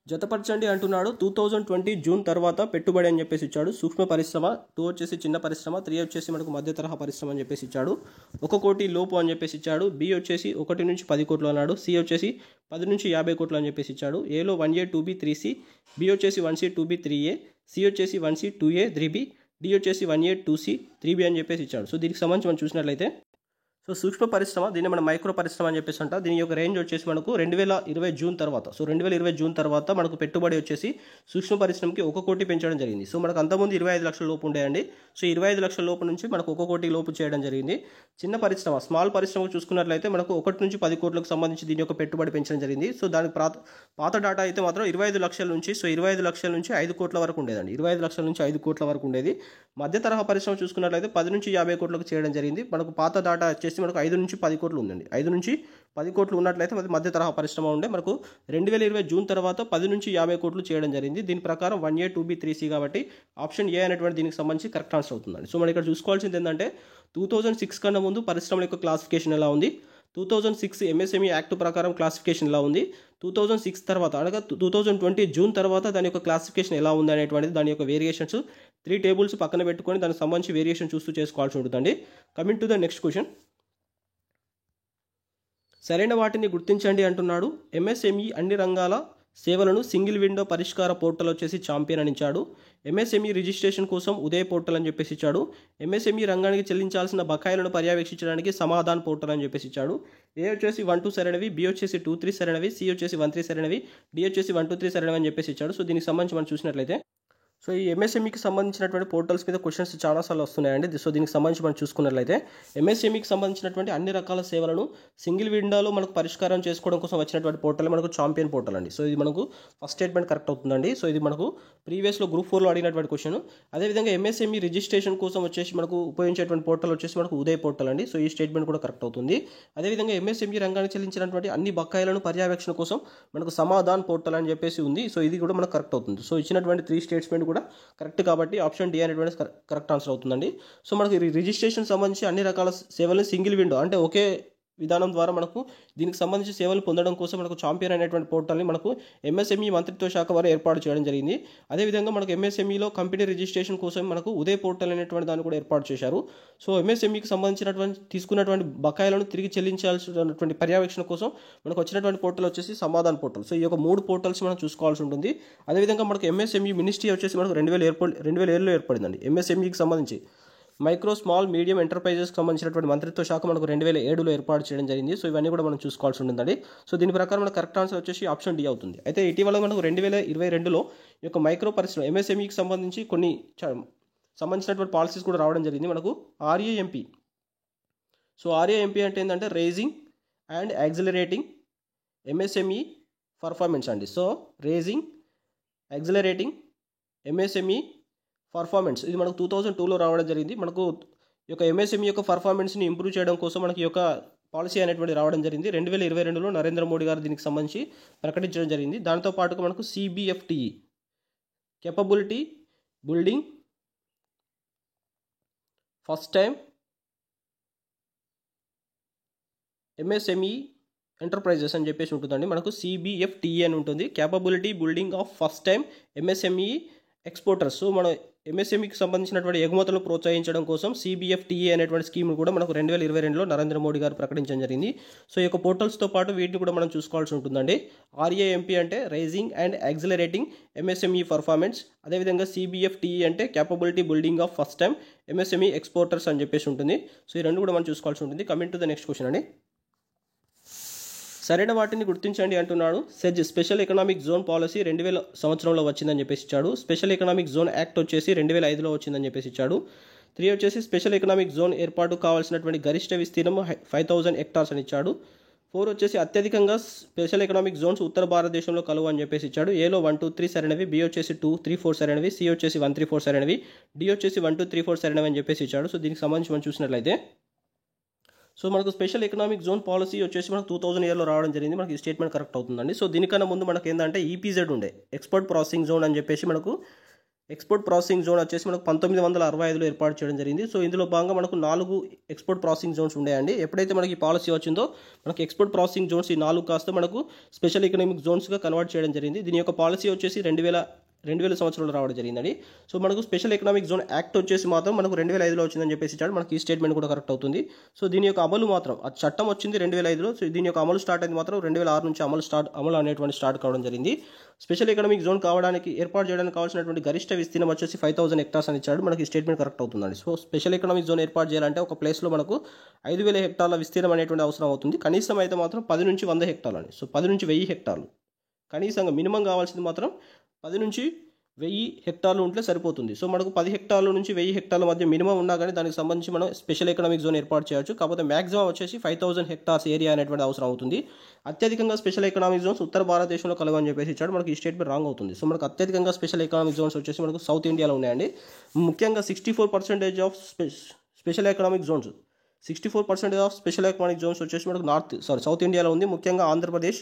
జతపరచండి అంటున్నాడు. 2020 జూన్ తర్వాత పెట్టుబడి అని చెప్పేసి ఇచ్చాడు. సూక్ష్మ పరిశ్రమ, 2 వచ్చేసి చిన్న పరిశ్రమ, 3 వచ్చేసి మనకు మధ్య తరహా పరిశ్రమ అని చెప్పేసి ఇచ్చాడు. 1 కోటి లోపు అని చెప్పేసి ఇచ్చాడు. బి వచ్చేసి 1 నుంచి 10 కోట్లు అన్నాడు. సి వచ్చేసి 10 నుంచి 50 కోట్లు అని చెప్పేసి ఇచ్చాడు. ఏలో 1A 2B 3C, బి వచ్చేసి 1C 2B 3A, సి వచ్చేసి 1C 2A 3B, డి వచ్చేసి 1A 2C 3B అని చెప్పేసి ఇచ్చాడు. సో దీనికి సంబంధించి మనం చూసినట్లయితే సో సూక్ష్మ పరిశ్రమ దీన్ని మనం మైక్రో పరిశ్రమ అని చెప్పేసి అంట. దీని యొక్క రేంజ్ వచ్చేసి మనకు 2020 జూన్ తర్వాత. సో 2020 జూన్ తర్వాత మనకు పెట్టుబడి వచ్చేసి సూక్ష్మ పరిశ్రమకి 1 కోటి పెంచడం జరిగింది. సో మనకు అంతకుముందు 25 లక్షల లోపు ఉండేయండి. సో 25 లక్షల లోపు నుంచి మనకు 1 కోటి లోపు చేయడం జరిగింది. చిన్న పరిశ్రమ స్మాల్ పరిశ్రమకు చూసుకున్నట్లయితే మనకు 1 నుంచి 10 కోట్లకు సంబంధించి దీని యొక్క పెట్టుబడి పెంచడం జరిగింది. సో దానికి పాత డాటా అయితే మాత్రం 25 లక్షల నుంచి 25 లక్షల నుంచి 5 కోట్ల వరకు ఉండేదండి. 25 లక్షల నుంచి 5 కోట్ల వరకు ఉండేది. మధ్య తరహా పరిశ్రమ చూసుకున్నట్లయితే 10 నుంచి 50 కోట్లకు చేయడం జరిగింది. మనకు పాత డాటా వచ్చేసి మనకు 5 నుంచి 10 కోట్లు ఉందండి. 5 నుంచి 10 కోట్లు ఉన్నట్లయితే అది మధ్య తరహా పరిశ్రమ ఉండే. మనకు 2020 జూన్ తర్వాత 10 నుంచి 50 కోట్లు చేయడం జరిగింది. దీని ప్రకారం 1A 2B 3C కాబట్టి ఆప్షన్ ఏ అనేటువంటి దీనికి సంబంధించి కరెక్ట్ ఆన్సర్ అవుతుందండి. సో మనం ఇక్కడ చూసుకోవాల్సింది ఏంటంటే 2006 కన్నా ముందు పరిశ్రమల యొక్క క్లాసిఫికేషన్ ఎలా ఉంది, 2006 MSME యాక్ట్ ప్రకారం క్లాసిఫికేషన్ ఎలా ఉంది, 2006 తర్వాత అనగా 2020 జూన్ తర్వాత దాని యొక్క క్లాసిఫికేషన్ ఎలా ఉంది అనేటువంటిది దాని యొక్క వేరియేషన్స్ 3 టేబుల్స్ పక్కన పెట్టుకొని దానికి సంబంధించి వేరియేషన్ చూస్తూ చేసుకోవాల్సి ఉంటుందండి. Coming to the next question. సరైన వాటిని గుర్తించండి అంటున్నాడు. MSME అన్ని రంగాల సేవలను సింగిల్ విండో పరిష్కార పోర్టల్ వచ్చేసి ఛాంపియన్ అని ఇచ్చాడు. MSME రిజిస్ట్రేషన్ కోసం ఉదయ్ పోర్టల్ అని చెప్పేసి ఇచ్చాడు. MSME రంగానికి చెల్లించాల్సిన బకాయిలను పర్యవేక్షించడానికి సమాధాన్ పోర్టల్ అని చెప్పేసి ఇచ్చాడు. ఏ వచ్చేసి 1 2 సరైనవి, B వచ్చేసి 2 3 సరైనవి, C వచ్చేసి 1 3 సరైనవి, D వచ్చేసి 1 2 3 సరైనవి అని చెప్పేసి ఇచ్చాడు. సో దీనికి సంబంధించి మనం చూసినట్లయితే సో ఈ MSMEకి సంబంధించినటువంటి పోర్టల్స్ మీద క్వశ్చన్స్ చాలాసార్లు వస్తున్నాయండి. సో దీనికి సంబంధించి మనం చూసుకున్నట్లయితే MSMEకి సంబంధించినటువంటి అన్ని రకాల సేవలను సింగిల్ విండోలో మనకు పరిష్కారం చేసుకోవడం కోసం వచ్చినటువంటి పోర్టల్ మనకు ఛాంపియన్ పోర్టల్ అండి. సో ఇది మనకు ఫస్ట్ స్టేట్మెంట్ కరెక్ట్ అవుతుందండి. సో ఇది మనకు ప్రీవియస్లో గ్రూప్ 4లో అడిగినటువంటి క్వశ్చన్. అదేవిధంగా MSME రిజిస్ట్రేషన్ కోసం వచ్చేసి మనకు ఉపయోగించేటువంటి పోర్టల్ వచ్చేసి మనకు ఉదయ్ పోర్టల్ అండి. సో ఈ స్టేట్మెంట్ కూడా కరెక్ట్ అవుతుంది. అదేవిధంగా MSME రంగానికి చెల్లించినటువంటి అన్ని బకాయిలను పర్యవేక్షణ కోసం మనకు సమాధాన్ పోర్టల్ అని చెప్పేసి ఉంది. సో ఇది కూడా మనకు కరెక్ట్ అవుతుంది. సో ఇచ్చినటువంటి 3 స్టేట్మెంట్ కూడా కరెక్ట్ కాబట్టి ఆప్షన్ డి అనేటువంటి కరెక్ట్ ఆన్సర్ అవుతుందండి. సో మనకి రిజిస్ట్రేషన్ సంబంధించి అన్ని రకాల సేవలను సింగిల్ విండో అంటే ఒకే విధానం ద్వారా మనకు దీనికి సంబంధించి సేవలు పొందడం కోసం మనకు ఛాంపియన్ అనేటువంటి పోర్టల్ని మనకు MSME మంత్రిత్వ శాఖ వారు ఏర్పాటు చేయడం జరిగింది. అదేవిధంగా మనకు MSMEలో కంపెనీ రిజిస్ట్రేషన్ కోసం మనకు ఉదయ్ పోర్టల్ అనేటువంటి దాన్ని కూడా ఏర్పాటు చేశారు. సో MSMEకి సంబంధించినటువంటి తీసుకున్నటువంటి బకాయిలను తిరిగి చెల్లించాల్సినటువంటి పర్యవేక్షణ కోసం మనకు వచ్చినటువంటి పోర్టల్ వచ్చేసి సమాధాన్ పోర్టల్. సో ఈ యొక్క 3 పోర్టల్స్ మనం చూసుకోవాల్సి ఉంటుంది. అదేవిధంగా మనకు MSME మినిస్ట్రీ వచ్చేసి మనకు 2007లో ఏర్పడిందండి. MSMEకి సంబంధించి మైక్రో స్మాల్ మీడియం ఎంటర్ప్రైజెస్కి సంబంధించినటువంటి మంత్రిత్వ శాఖ మనకు 2007లో ఏర్పాటు చేయడం జరిగింది. సో ఇవన్నీ కూడా మనం చూసుకోవాల్సి ఉంటుందండి. సో దీని ప్రకారం మన కరెక్ట్ ఆన్సర్ వచ్చేసి ఆప్షన్ డి అవుతుంది. అయితే ఇటీవల మనకు 2022లో ఈ యొక్క మైక్రో పరిశ్రమ MSMEకి సంబంధించి కొన్ని సంబంధించినటువంటి పాలసీస్ కూడా రావడం జరిగింది. మనకు RAMP. సో RAMP అంటే ఏంటంటే raising and accelerating MSME performance అండి. So raising accelerating MSME performance ఇది మనకు 2002లో రావడం జరిగింది. మనకు ఈ యొక్క MSME యొక్క పర్ఫార్మెన్స్ని ఇంప్రూవ్ చేయడం కోసం మనకి ఈ యొక్క పాలసీ అనేటువంటి రావడం జరిగింది. 2022లో నరేంద్ర మోడీ గారు దీనికి సంబంధించి ప్రకటించడం జరిగింది. దాంతో పాటుగా మనకు CBFTE capability building first time MSME enterprises అని చెప్పేసి ఉంటుందండి. మనకు CBFTE అని ఉంటుంది, capability building of first time MSME exporters. So మన MSMEకి సంబంధించినటువంటి ఎగుమతులను ప్రోత్సహించడం కోసం CBFTE అనేటువంటి స్కీమ్ కూడా మనకు 2022లో నరేంద్ర మోడీ గారు ప్రకటించడం జరిగింది. సో ఈ యొక్క పోర్టల్స్తో పాటు వీటిని కూడా మనం చూసుకోవాల్సి ఉంటుందండి. RAMP అంటే rising and accelerating MSME performance. అదేవిధంగా CBFTE అంటే capability building of first time MSME exporters అని చెప్పేసి ఉంటుంది. సో ఈ రెండు కూడా మనం చూసుకోవాల్సి ఉంటుంది. Coming to the next question అండి. సరైన వాటిని గుర్తించండి అంటున్నాడు. SEZ special economic zone policy 2000 సంవత్సరంలో వచ్చిందని చెప్పేసి ఇచ్చాడు. స్పెషల్ ఎకనామిక్ జోన్ యాక్ట్ వచ్చేసి 2005లో వచ్చిందని చెప్పేసి ఇచ్చాడు. 3 వచ్చేసి స్పెషల్ ఎకనామిక్ జోన్ ఏర్పాటు కావాల్సినటువంటి గరిష్ట విస్తీర్ణం 5000 హెక్టార్స్ అని ఇచ్చాడు. 4 వచ్చేసి అత్యధికంగా స్పెషల్ ఎకనామిక్ జోన్స్ ఉత్తర భారతదేశంలో కలువు అని చెప్పేసి ఇచ్చాడు. ఏలో 1 2 3 సరైనవి, B వచ్చేసి 2 3 4 సరైనవి, C వచ్చేసి 1 3 4 సరైనవి, D వచ్చేసి 1 2 3 4 సరైనవి అని చెప్పేసి ఇచ్చాడు. సో దీనికి సంబంధించి మనం చూసినట్లయితే సో మనకు స్పెషల్ ఎకనామిక్ జోన్ పాలసీ వచ్చేసి మనకు 2000 ఇయర్లో రావడం జరిగింది. మనకి ఈ స్టేట్మెంట్ కరెక్ట్ అవుతుందండి. సో దీనికన్నా ముందు మనకి ఏంటంటే EPZ ఉండే ఎక్స్పోర్ట్ ప్రాసెసింగ్ జోన్ అని చెప్పేసి మనకు ఎక్స్పోర్ట్ ప్రాసెసింగ్ జోన్ వచ్చేసి మనకు 1965లో ఏర్పాటు చేయడం జరిగింది. సో ఇందులో భాగంగా మనకు 4 ఎక్స్పోర్ట్ ప్రాసెసింగ్ జోన్స్ ఉండేయండి. ఎప్పుడైతే మనకి పాలసీ వచ్చిందో మనకి ఎక్స్పోర్ట్ ప్రాసెసింగ్ జోన్స్ ఈ 4 కాస్త మనకు స్పెషల్ ఎకనామిక్ జోన్స్గా కన్వర్ట్ చేయడం జరిగింది. దీని యొక్క పాలసీ వచ్చేసి 2000 సంవత్సరంలో రావడం జరిగిందండి. సో మనకు స్పెషల్ ఎకనామిక్ జోన్ యాక్ట్ వచ్చేసి మాత్రం మనకు 2005లో వచ్చిందని చెప్పేసి ఇచ్చాడు. మనకి ఈ స్టేట్మెంట్ కూడా కరెక్ట్ అవుతుంది. సో దీని యొక్క అమలు మాత్రం ఆ చట్టం వచ్చింది 2005లో. సో దీని యొక్క అమలు స్టార్ట్ అయింది మాత్రం 2006 నుంచి అమలు అనేటువంటి స్టార్ట్ కావడం జరిగింది. స్పెషల్ ఎకనామిక్ జోన్ కావడానికి ఏర్పాటు చేయడానికి కావాల్సినటువంటి గరిష్ట విస్తీర్ణం వచ్చేసి 5000 హెక్టార్స్ అని ఇచ్చాడు. మనకి ఈ స్టేట్మెంట్ కరెక్ట్ అవుతుందండి. సో స్పెషల్ ఎకనామిక్ జోన్ ఏర్పాటు చేయాలంటే ఒక ప్లేస్లో మనకు 5000 హెక్టార్ల విస్తీర్ణం అనేటువంటి అవసరం అవుతుంది. కనీసం అయితే మాత్రం 10 నుంచి 100 హెక్టార్లు అండి. సో 10 నుంచి 1000 హెక్టార్లు కనీసంగా మినిమం కావాల్సింది మాత్రం 10 నుంచి 1000 హెక్టార్లు ఉంటే సరిపోతుంది. సో మనకు 10 హెక్టార్ల నుంచి 1000 హెక్టార్ల మధ్య మినిమం ఉన్నా కానీ దానికి సంబంధించి మనం స్పెషల్ ఎకనామిక్ జోన్ ఏర్పాటు చేయొచ్చు. కాకపోతే మ్యాక్సిమం వచ్చేసి 5000 హెక్టార్స్ ఏరియా అనేటువంటి అవసరం అవుతుంది. అత్యధికంగా స్పెషల్ ఎకనామిక్ జోన్స్ ఉత్తర భారతదేశంలో కలవని చెప్పేసి ఇచ్చాడు. మనకి ఈ స్టేట్మెంట్ రాంగ్ అవుతుంది. సో మనకు అత్యధికంగా స్పెషల్ ఎకనామిక్ జోన్స్ వచ్చేసి మనకు సౌత్ ఇండియాలో ఉన్నాయండి. ముఖ్యంగా 64% of special economic zones 64% of special economic zones వచ్చేసి మనకు సౌత్ ఇండియాలో ఉంది. ముఖ్యంగా ఆంధ్రప్రదేశ్,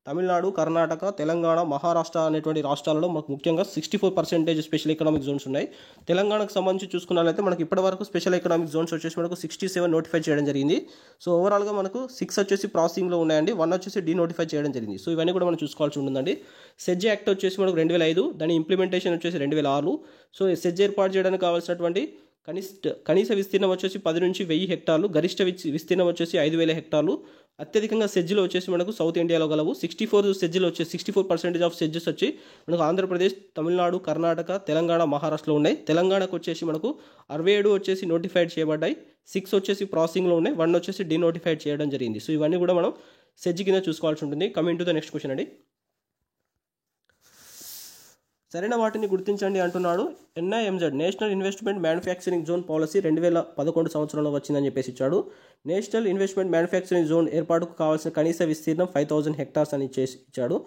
తమిళనాడు, కర్ణాటక, తెలంగాణ, మహారాష్ట్ర అనేటువంటి రాష్ట్రాలలో మనకు ముఖ్యంగా 64% స్పెషల్ ఎకనామిక్ జోన్స్ ఉన్నాయి. తెలంగాణకు సంబంధించి చూసుకున్నట్లయితే మనకి ఇప్పటివరకు స్పెషల్ ఎకనామిక్ జోన్స్ వచ్చేసి మనకు 67 నోటిఫై చేయడం జరిగింది. సో ఓవరాల్గా మనకు 6 వచ్చేసి ప్రాసెసింగ్లో ఉన్నాయండి, 1 వచ్చేసి డీనోటిఫై చేయడం జరిగింది. సో ఇవన్నీ కూడా మనం చూసుకోవాల్సి ఉంటుందండి. సెజ్ యాక్ట్ వచ్చేసి మనకు 2005, దాని ఇంప్లిమెంటేషన్ వచ్చేసి 2006. సో సెజ్ ఏర్పాటు చేయడానికి కావాల్సినటువంటి కనీస విస్తీర్ణం వచ్చేసి 10 నుంచి 1000 హెక్టార్లు, గరిష్ట విస్తీర్ణం వచ్చేసి 5000 హెక్టార్లు. అత్యధికంగా సెజ్లు వచ్చేసి మనకు సౌత్ ఇండియాలో గలవు. 64% ఆఫ్ సెజ్జెస్ వచ్చి మనకు ఆంధ్రప్రదేశ్, తమిళనాడు, కర్ణాటక, తెలంగాణ, మహారాష్ట్రలో ఉన్నాయి. తెలంగాణకు వచ్చేసి మనకు 67 వచ్చేసి నోటిఫైడ్ చేయబడ్డాయి, 6 వచ్చేసి ప్రాసెసింగ్లో ఉన్నాయి, 1 వచ్చేసి డీనోటిఫైడ్ చేయడం జరిగింది. సో ఇవన్నీ కూడా మనం సెజ్ కింద చూసుకోవాల్సి ఉంటుంది. Coming to the next question అండి. సరైన వాటిని గుర్తించండి అంటున్నాడు. NIMZ national investment manufacturing zone policy 2011 సంవత్సరంలో వచ్చిందని చెప్పేసి ఇచ్చాడు. నేషనల్ ఇన్వెస్ట్మెంట్ మ్యానుఫ్యాక్చరింగ్ జోన్ ఏర్పాటుకు కావాల్సిన కనీస విస్తీర్ణం 5000 హెక్టార్స్ అని ఇచ్చాడు.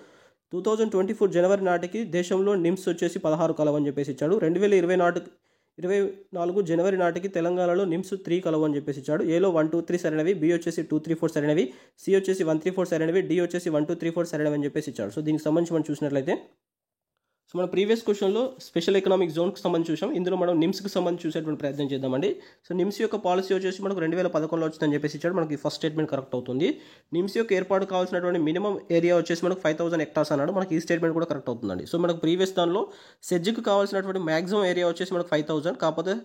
2024 జనవరి నాటికి దేశంలో నిమ్స్ వచ్చేసి 16 కలవని చెప్పేసి ఇచ్చాడు. 2024 జనవరి నాటికి తెలంగాణలో నిమ్స్ 3 కలవని చెప్పేసి ఇచ్చాడు. ఏలో 1, 2, 3 సరైనవి, బి వచ్చేసి 2, 3, 4 సరైనవి, సి వచ్చేసి 1, 3, 4 సరైనవి, డి వచ్చేసి 1, 2, 3, 4 సరైనవి అని చెప్పేసి ఇచ్చాడు. సో దీనికి సంబంధించి మనం చూసినట్లయితే సో మన ప్రీవియస్ క్వశ్చన్లో స్పెషల్ ఎకనామిక్ జోన్కి సంబంధించి చూసాం. ఇందులో మనం నిమ్స్కి సంబంధించి చూసేటువంటి ప్రయత్నం చేద్దామండి. సో నిమ్స్ యొక్క పాలసీ వచ్చేసి మనకు 2011లో వచ్చిందని చెప్పేసి ఇచ్చాడు. మనకి ఫస్ట్ స్టేట్మెంట్ కరెక్ట్ అవుతుంది. నిమ్స్ యొక్క ఏర్పాటు కావాల్సినటువంటి మినిమం ఏరియా వచ్చేసి మనకు 5000 హెక్టార్స్ అన్నాడు. మనకి ఈ స్టేట్మెంట్ కూడా కరెక్ట్ అవుతుందండి. సో మనకు ప్రీవియస్ దానిలో సెజ్కి కావాల్సినటువంటి మ్యాక్సిమం ఏరియా వచ్చేసి మనకు 5000, కాకపోతే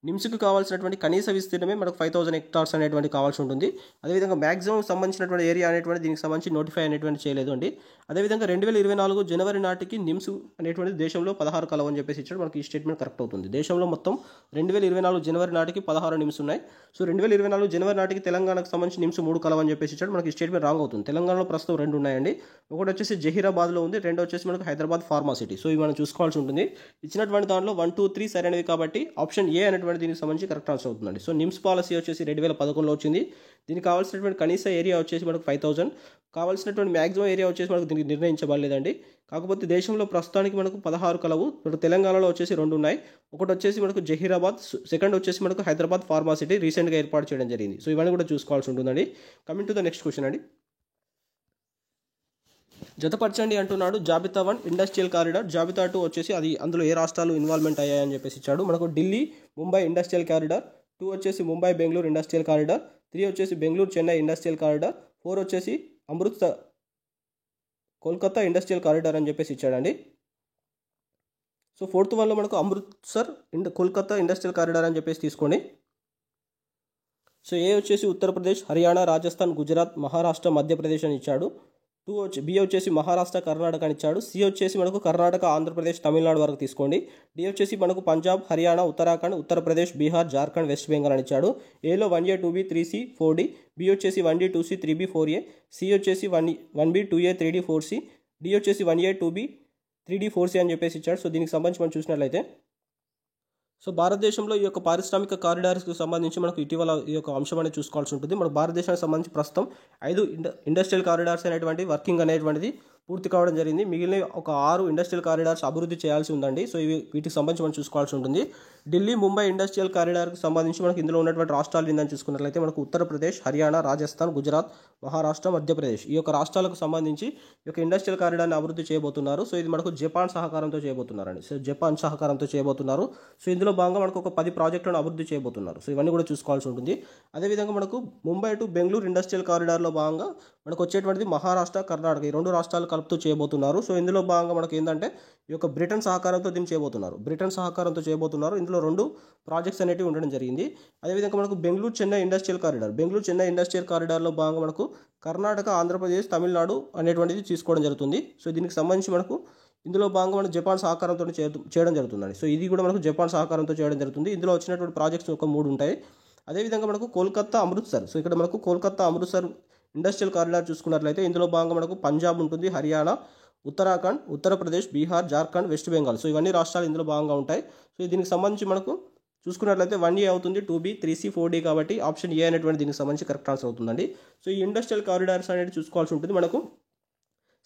నిమ్స్కి కావాల్సినటువంటి కనీస విస్తీర్ణమే మనకు 5000 హెక్టార్స్ అనేటువంటి కావాల్సి ఉంటుంది. అదేవిధంగా మ్యాక్సిమం సంబంధించినటువంటి ఏరియా అనేటువంటి దీనికి సంబంధించి నోటిఫై అనేటువంటి చేయలేదు అండి. అదేవిధంగా 2024 జనవరి నాటికి నిమ్స్ అనేటువంటి దేశంలో 16 కలవని చెప్పేసి ఇచ్చాడు. మనకి ఈ స్టేట్మెంట్ కరెక్ట్ అవుతుంది. దేశంలో మొత్తం 2024 జనవరి నాటికి 16 నిమ్స్ ఉన్నాయి. సో 2024 జనవరి నాటికి తెలంగాణకు సంబంధించి నిమ్స్ 3 కలవని చెప్పేసి ఇచ్చాడు. మనకి ఈ స్టేట్మెంట్ రాంగ్ అవుతుంది. తెలంగాణలో ప్రస్తుతం 2 ఉన్నాయండి. ఒకటి వచ్చేసి జహీరాబాద్లో ఉంది, 2 వచ్చేసి మనకు హైదరాబాద్ ఫార్మా సిటీ. సో ఇవి మనం చూసుకోవాల్సి ఉంటుంది. ఇచ్చినటువంటి దాంట్లో 1, 2, 3 సరైనవి కాబట్టి ఆప్షన్ ఏ అనేటువంటి దీనికి సంబంధించి కరెక్ట్ ఆన్సర్ అవుతుందండి. సో నిమ్స్ పాలసీ వచ్చేసి 2011లో వచ్చింది. దీనికి కావాల్సినటువంటి కనీస ఏరియా వచ్చేసి మనకు 5000, కావాల్సినటువంటి మ్యాక్సిమం ఏరియా వచ్చేసి మనకు దీనికి నిర్ణయించబడలేదండి. కాకపోతే దేశంలో ప్రస్తుతానికి మనకు 16 కలవు. మనకు తెలంగాణలో వచ్చేసి 2 ఉన్నాయి. ఒకటి వచ్చేసి మనకు జహీరాబాద్, సెకండ్ వచ్చేసి మనకు హైదరాబాద్ ఫార్మా సిటీ రీసెంట్గా ఏర్పాటు చేయడం జరిగింది. సో ఇవన్నీ కూడా చూసుకోవాల్సి ఉంటుందండి. Coming to the next question అండి. జతపరచండి అంటున్నాడు. జాబితా 1 ఇండస్ట్రియల్ కారిడార్, జాబితా 2 వచ్చేసి అది అందులో ఏ రాష్ట్రాలు ఇన్వాల్వ్మెంట్ అయ్యాయని చెప్పేసి ఇచ్చాడు. మనకు ఢిల్లీ, ముంబై ఇండస్ట్రియల్ కారిడార్, 2 వచ్చేసి ముంబై బెంగళూరు ఇండస్ట్రియల్ కారిడార్, 3 వచ్చేసి బెంగళూరు చెన్నై ఇండస్ట్రియల్ కారిడార్, 4 వచ్చేసి అమృత్సర్ కోల్కతా ఇండస్ట్రియల్ కారిడార్ అని చెప్పేసి ఇచ్చాడండి. సో 4th వన్లో మనకు అమృత్సర్ కోల్కతా ఇండస్ట్రియల్ కారిడార్ అని చెప్పేసి తీసుకోండి. సో ఏ వచ్చేసి ఉత్తరప్రదేశ్, హర్యానా, రాజస్థాన్, గుజరాత్, మహారాష్ట్ర, మధ్యప్రదేశ్ అని ఇచ్చాడు. బి వచ్చేసి మహారాష్ట్ర, కర్ణాటక అని ఇచ్చాడు. సి వచ్చేసి మనకు కర్ణాటక, ఆంధ్రప్రదేశ్, తమిళనాడు వరకు తీసుకోండి. డి వచ్చేసి మనకు పంజాబ్, హర్యానా, ఉత్తరాఖండ్, ఉత్తరప్రదేశ్, బీహార్, జార్ఖండ్, వెస్ట్ బెంగాల్ అని ఇచ్చాడు. ఏలో 1A, 2B, 3C, 4D, B వచ్చేసి 1D, 2C, 3B, 4A, C వచ్చేసి 1B, 2A, 3D, 4C, D వచ్చేసి 1A, 2B, 3D, 4C అని చెప్పేసి ఇచ్చాడు. సో దీనికి సంబంధించి మనం చూసినట్లయితే సో భారతదేశంలో ఈ యొక్క పారిశ్రామిక కారిడార్స్కి సంబంధించి మనకు ఇటీవల ఈ యొక్క అంశం అనేది చూసుకోవాల్సి ఉంటుంది. మనకు భారతదేశానికి సంబంధించి ప్రస్తుతం 5 ఇండస్ట్రియల్ కారిడార్స్ అనేటువంటి వర్కింగ్ అనేటువంటిది పూర్తి కావడం జరిగింది. మిగిలిన ఒక 6 ఇండస్ట్రియల్ కారిడార్స్ అభివృద్ధి చేయాల్సి ఉందండి. సో వీటికి సంబంధించి మనం చూసుకోవాల్సి ఉంటుంది. ఢిల్లీ ముంబై ఇండస్ట్రియల్ కారిడార్కి సంబంధించి మనకు ఇందులో ఉన్నటువంటి రాష్ట్రాలు ఏందని చూసుకున్నట్లయితే మనకు ఉత్తరప్రదేశ్, హర్యానా, రాజస్థాన్, గుజరాత్, మహారాష్ట్ర, మధ్యప్రదేశ్ ఈ యొక్క రాష్ట్రాలకు సంబంధించి ఈ యొక్క ఇండస్ట్రియల్ కారిడార్ని అభివృద్ధి చేయబోతున్నారు. సో ఇది మనకు జపాన్ సహకారంతో చేయబోతున్నారండి. సో జపాన్ సహకారంతో చేయబోతున్నారు. సో ఇందులో భాగంగా మనకు ఒక 10 ప్రాజెక్టులను అభివృద్ధి చేయబోతున్నారు. సో ఇవన్నీ కూడా చూసుకోవాల్సి ఉంటుంది. అదేవిధంగా మనకు ముంబై టు బెంగళూరు ఇండస్ట్రియల్ కారిడార్లో భాగంగా మనకు వచ్చేటువంటిది మహారాష్ట్ర, కర్ణాటక ఈ 2 రాష్ట్రాలు కలుపుతూ చేయబోతున్నారు. సో ఇందులో భాగంగా మనకు ఏంటంటే ఈ యొక్క బ్రిటన్ సహకారంతో దీన్ని చేయబోతున్నారు. ఇందులో 2 ప్రాజెక్ట్స్ అనేటివి ఉండడం జరిగింది. అదేవిధంగా మనకు బెంగళూరు చెన్నై ఇండస్ట్రియల్ కారిడార్లో భాగంగా మనకు కర్ణాటక, ఆంధ్రప్రదేశ్, తమిళనాడు అనేటువంటిది తీసుకోవడం జరుగుతుంది. సో దీనికి సంబంధించి మనకు ఇందులో భాగంగా మనకు జపాన్ సహకారంతో చేయడం జరుగుతుందండి. సో ఇది కూడా మనకు జపాన్ సహకారంతో చేయడం జరుగుతుంది. ఇందులో వచ్చినటువంటి ప్రాజెక్ట్స్ ఒక 3 ఉంటాయి. అదేవిధంగా మనకు కోల్కతా, అమృత్సర్. సో ఇక్కడ మనకు కోల్కతా, అమృత్సర్ ఇండస్ట్రియల్ కారిడార్ చూసుకున్నట్లయితే ఇందులో భాగంగా మనకు పంజాబ్ ఉంటుంది, హర్యానా, ఉత్తరాఖండ్, ఉత్తరప్రదేశ్, బీహార్, జార్ఖండ్, వెస్ట్ బెంగాల్. సో ఇవన్నీ రాష్ట్రాలు ఇందులో భాగంగా ఉంటాయి. సో దీనికి సంబంధించి మనకు చూసుకున్నట్లయితే 1A అవుతుంది, 2B, 3C, 4D కాబట్టి ఆప్షన్ ఏ అనేటువంటి దీనికి సంబంధించి కరెక్ట్ ఆన్సర్ అవుతుందండి. సో ఈ ఇండస్ట్రియల్ కారిడార్స్ అనేది చూసుకోవాల్సి ఉంటుంది. మనకు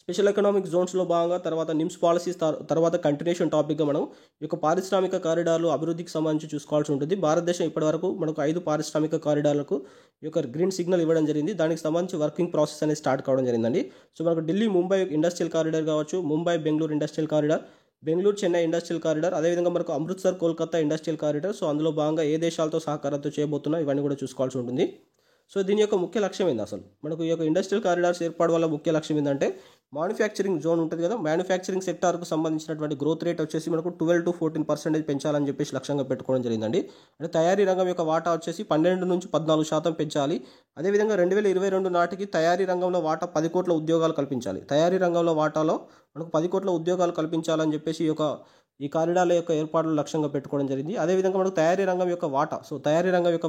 స్పెషల్ ఎకనామిక్ జోన్స్లో భాగంగా తర్వాత నిమ్స్ పాలసీస్ తర్వాత కంటిన్యూషన్ టాపిక్గా మనం ఈ యొక్క పారిశ్రామిక కారిడార్లు అభివృద్ధికి సంబంధించి చూసుకోవాల్సి ఉంటుంది. భారతదేశం ఇప్పటివరకు మనకు 5 పారిశ్రామిక కారిడార్లకు ఈ యొక్క గ్రీన్ సిగ్నల్ ఇవ్వడం జరిగింది. దానికి సంబంధించి వర్కింగ్ ప్రాసెస్ అనేది స్టార్ట్ కావడం జరిగిందండి. సో మనకు ఢిల్లీ ముంబై ఇండస్ట్రియల్ కారిడార్ కావచ్చు, Mumbai Bengaluru industrial corridor, Bengaluru Chennai industrial corridor, అదేవిధంగా మనకు Amritsar Kolkata industrial corridor. So అందులో భాగంగా ఏ దేశాలతో సహకారంతో చేయబోతున్నా ఇవన్నీ కూడా చూసుకోవాల్సి ఉంటుంది. సో దీని యొక్క ముఖ్య లక్ష్యం ఏంది అసలు మనకు ఈ యొక్క ఇండస్ట్రియల్ కారిడార్స్ ఏర్పాటు వల్ల ముఖ్య లక్ష్యం ఏంటంటే మ్యానుఫ్యాక్చరింగ్ జోన్ ఉంటుంది కదా, మ్యానుఫ్యాక్చరింగ్ సెక్టార్కు సంబంధించినటువంటి గ్రోత్ రేట్ వచ్చేసి మనకు 12 to 14% పెంచాలని చెప్పేసి లక్ష్యంగా పెట్టుకోవడం జరిగిందండి. అంటే తయారీ రంగం యొక్క వాటా వచ్చేసి 12 నుంచి 14% పెంచాలి. అదేవిధంగా 2022 నాటికి తయారీ రంగంలో వాటా 10 కోట్ల ఉద్యోగాలు కల్పించాలి. తయారీ రంగంలో వాటాలో మనకు 10 కోట్ల ఉద్యోగాలు కల్పించాలని చెప్పేసి ఈ కారిడార్ల యొక్క ఏర్పాట్లు లక్ష్యంగా పెట్టుకోవడం జరిగింది. అదేవిధంగా మనకు తయారీ రంగం యొక్క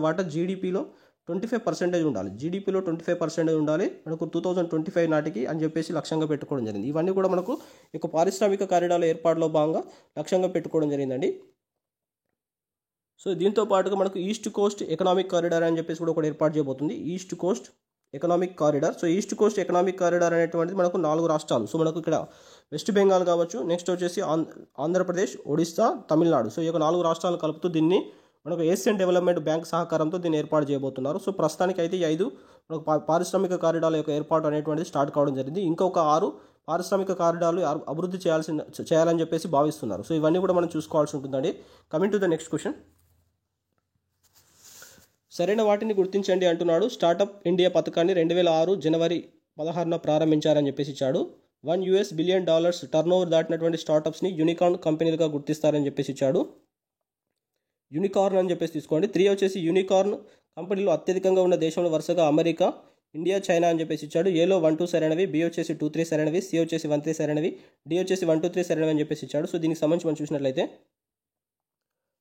వాటా జీడీపీలో 25% ఉండాలి. జీడీపీలో 25% ఉండాలి మనకు 2025 నాటికి అని చెప్పేసి లక్ష్యంగా పెట్టుకోవడం జరిగింది. ఇవన్నీ కూడా మనకు ఈ యొక్క పారిశ్రామిక కారిడార్ల ఏర్పాటులో భాగంగా లక్ష్యంగా పెట్టుకోవడం జరిగిందండి. సో దీంతో పాటుగా మనకు ఈస్ట్ కోస్ట్ ఎకనామిక్ కారిడార్ అని చెప్పేసి కూడా ఒకటి ఏర్పాటు చేయబోతుంది. East Coast economic corridor. So east Coast economic corridor అనేటువంటిది మనకు 4 రాష్ట్రాలు. సో మనకు ఇక్కడ వెస్ట్ బెంగాల్ కావచ్చు, నెక్స్ట్ వచ్చేసి ఆంధ్రప్రదేశ్, ఒడిస్సా, తమిళనాడు. సో ఈ యొక్క 4 రాష్ట్రాలను కలుపుతూ దీన్ని మనకు ఏషియన్ డెవలప్మెంట్ బ్యాంక్ సహకారంతో దీన్ని ఏర్పాటు చేయబోతున్నారు. సో ప్రస్తుతానికి అయితే ఈ 5 మనకు పారిశ్రామిక కారిడార్ల యొక్క ఏర్పాటు అనేటువంటిది స్టార్ట్ కావడం జరిగింది. ఇంకొక 6 పారిశ్రామిక కారిడార్లు అభివృద్ధి చేయాలని చెప్పేసి భావిస్తున్నారు. సో ఇవన్నీ కూడా మనం చూసుకోవాల్సి ఉంటుందండి. Coming to the next question. సరైన వాటిని గుర్తించండి అంటున్నాడు. స్టార్టప్ ఇండియా పథకాన్ని 2006 జనవరి 16న ప్రారంభించారని చెప్పేసి ఇచ్చాడు. $1 బిలియన్ టర్నోవర్ దాటినటువంటి స్టార్టప్స్ని యూనికార్న్ కంపెనీలుగా గుర్తిస్తారని చెప్పేసి ఇచ్చాడు. యూనికార్న్ అని చెప్పేసి తీసుకోండి. 3 వచ్చేసి యూనికార్న్ కంపెనీలు అత్యధికంగా ఉన్న దేశంలో వరుసగా అమెరికా, ఇండియా, చైనా అని చెప్పేసి ఇచ్చాడు. ఏలో 1, 2 సరైనవి, బి వచ్చేసి 2, 3 సరైనవి, సి వచ్చేసి 1, 3 సరైనవి, డి వచ్చేసి 1, 2, 3 సరైనవి అని చెప్పేసి ఇచ్చాడు. సో దీనికి సంబంధించి మనం చూసినట్లయితే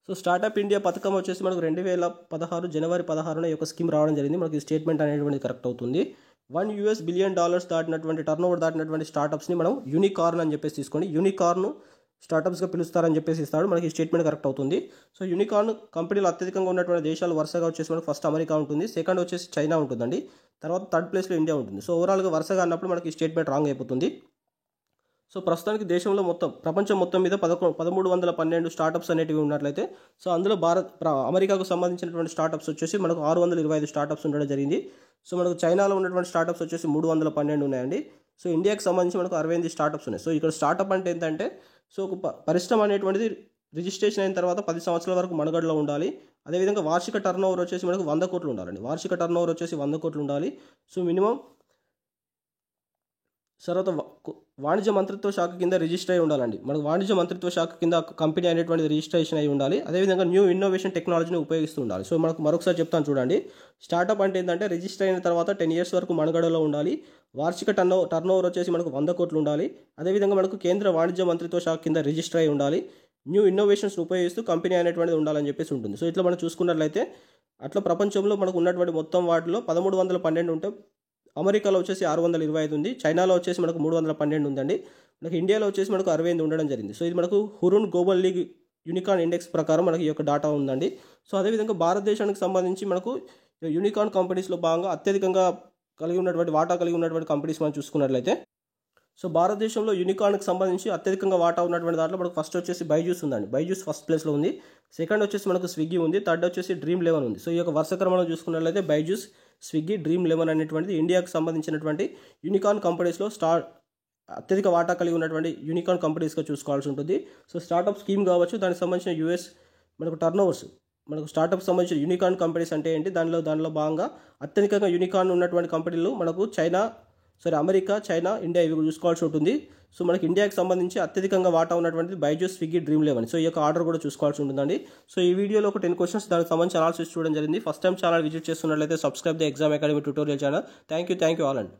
సో స్టార్టప్ ఇండియా పథకం వచ్చేసి మనకు 2016 జనవరి 16న ఈ యొక్క స్కీమ్ రావడం జరిగింది. మనకి స్టేట్మెంట్ అనేటువంటిది కరెక్ట్ అవుతుంది. $1 బిలియన్ దాటినటువంటి టర్నోవర్ దాటినటువంటి స్టార్టప్స్ని మనం యూనికార్న్ అని చెప్పేసి తీసుకోండి. యూనికార్న్ స్టార్టప్స్గా పిలుస్తారని చెప్పేసి ఇస్తాడు. మనకి ఈ స్టేట్మెంట్ కరెక్ట్ అవుతుంది. సో యూనికార్న్ కంపెనీలు అత్యధికంగా ఉన్నటువంటి దేశాలు వరుసగా వచ్చేసి మనకు ఫస్ట్ అమెరికా ఉంటుంది, సెకండ్ వచ్చేసి చైనా ఉంటుందండి, తర్వాత థర్డ్ ప్లేస్లో ఇండియా ఉంటుంది. సో ఓవరాల్గా వరుసగా అన్నప్పుడు మనకి ఈ స్టేట్మెంట్ రాంగ్ అయిపోతుంది. సో ప్రస్తుతానికి దేశంలో ప్రపంచం మొత్తం మీద 1312 స్టార్టప్స్ అనేటివి ఉన్నట్లయితే సో అందులో అమెరికాకు సంబంధించినటువంటి స్టార్టప్స్ వచ్చేసి మనకు 625 స్టార్టప్స్ ఉండడం జరిగింది. సో మనకు చైనాలో ఉన్నటువంటి స్టార్టప్స్ వచ్చేసి 312 ఉన్నాయండి. సో ఇండియాకి సంబంధించి మనకు 68 స్టార్టప్స్ ఉన్నాయి. సో ఇక్కడ స్టార్టప్ అంటే ఏంటంటే సో ఒక పరిశ్రమ అనేటువంటిది రిజిస్ట్రేషన్ అయిన తర్వాత 10 సంవత్సరాల వరకు మనుగడలో ఉండాలి. అదేవిధంగా వార్షిక టర్నోవర్ వచ్చేసి మనకు 100 కోట్లు ఉండాలండి. వార్షిక టర్నోవర్ వచ్చేసి 100 కోట్లు ఉండాలి. సో మినిమం తర్వాత వాణిజ్య మంత్రిత్వ శాఖ కింద రిజిస్టర్ అయి ఉండాలండి. మనకు వాణిజ్య మంత్రిత్వ శాఖ కింద కంపెనీ అనేటువంటి రిజిస్ట్రేషన్ అయి ఉండాలి. అదేవిధంగా న్యూ ఇన్నోవేషన్ టెక్నాలజీని ఉపయోగిస్తూ ఉండాలి. సో మనకు మరొకసారి చెప్తాను చూడండి. స్టార్టప్ అంటే ఏంటంటే రిజిస్టర్ అయిన తర్వాత 10 years వరకు మనుగడలో ఉండాలి. వార్షిక టర్నోవర్ వచ్చేసి మనకు 100 కోట్లు ఉండాలి. అదేవిధంగా మనకు కేంద్ర వాణిజ్య మంత్రిత్వ శాఖ కింద రిజిస్టర్ అయి ఉండాలి. న్యూ ఇన్నోవేషన్స్ ఉపయోగిస్తూ కంపెనీ అనేటువంటిది ఉండాలని చెప్పేసి ఉంటుంది. సో ఇట్లా మనం చూసుకున్నట్లయితే అట్లా ప్రపంచంలో మనకు ఉన్నటువంటి మొత్తం వాటిలో 1312 ఉంటే అమెరికాలో వచ్చేసి 625 ఉంది, చైనాలో వచ్చేసి మనకు 312 ఉందండి, మనకు ఇండియాలో వచ్చేసి మనకు 65 ఉండడం జరిగింది. సో ఇది మనకు Hurun global league unicorn index ప్రకారం మనకి ఈ యొక్క డాటా ఉందండి. సో అదేవిధంగా భారతదేశానికి సంబంధించి మనకు యూనికార్న్ కంపెనీస్లో భాగంగా అత్యధికంగా వాటా కలిగి ఉన్నటువంటి కంపెనీస్ మనం చూసుకున్నట్లయితే సో భారతదేశంలో యూనికార్న్కి సంబంధించి అత్యధికంగా వాటా ఉన్నటువంటి దాంట్లో మనకు ఫస్ట్ వచ్చేసి బైజూస్ ఉందండి. బైజూస్ ఫస్ట్ ప్లేస్లో ఉంది. సెకండ్ వచ్చేసి మనకు స్విగ్గీ ఉంది. థర్డ్ వచ్చేసి డ్రీమ్11 ఉంది. సో ఈ యొక్క వరుస క్రమంలో చూసుకున్నట్లయితే బైజూస్, స్విగ్గీ, డ్రీమ్11 అనేటువంటిది ఇండియాకు సంబంధించినటువంటి యూనికార్న్ కంపెనీస్లో అత్యధిక వాటా కలిగి ఉన్నటువంటి యూనికార్న్ కంపెనీస్గా చూసుకోవాల్సి ఉంటుంది. సో స్టార్టప్ స్కీమ్ కావచ్చు, దానికి సంబంధించిన యూఎస్ మనకు టర్నోవర్స్, మనకు స్టార్టప్ సంబంధించిన యూనికార్న్ కంపెనీస్ అంటే ఏంటి, దానిలో భాగంగా అత్యధికంగా యూనికార్న్ ఉన్నటువంటి కంపెనీలు మనకు అమెరికా, చైనా, ఇండియా ఇవి చూసుకోవాల్సి ఉంటుంది. సో మనకి ఇండియాకి సంబంధించి అత్యధికంగా వాటా ఉన్నటువంటిది బైజూస్, స్విగ్గీ, డ్రీమ్11. సో ఈ యొక్క ఆర్డర్ కూడా చూసుకోవాల్సి ఉంటుందండి. సో ఈ వీడియోలో ఒక 10 క్వశ్చన్స్ దానికి సంబంధించి అనాలిసిస్ చూడడం జరిగింది. ఫస్ట్ టైం ఛానల్ విజిట్ చేస్తున్నట్లయితే subscribe the exam academy tutorial channel. Thank you all అండి.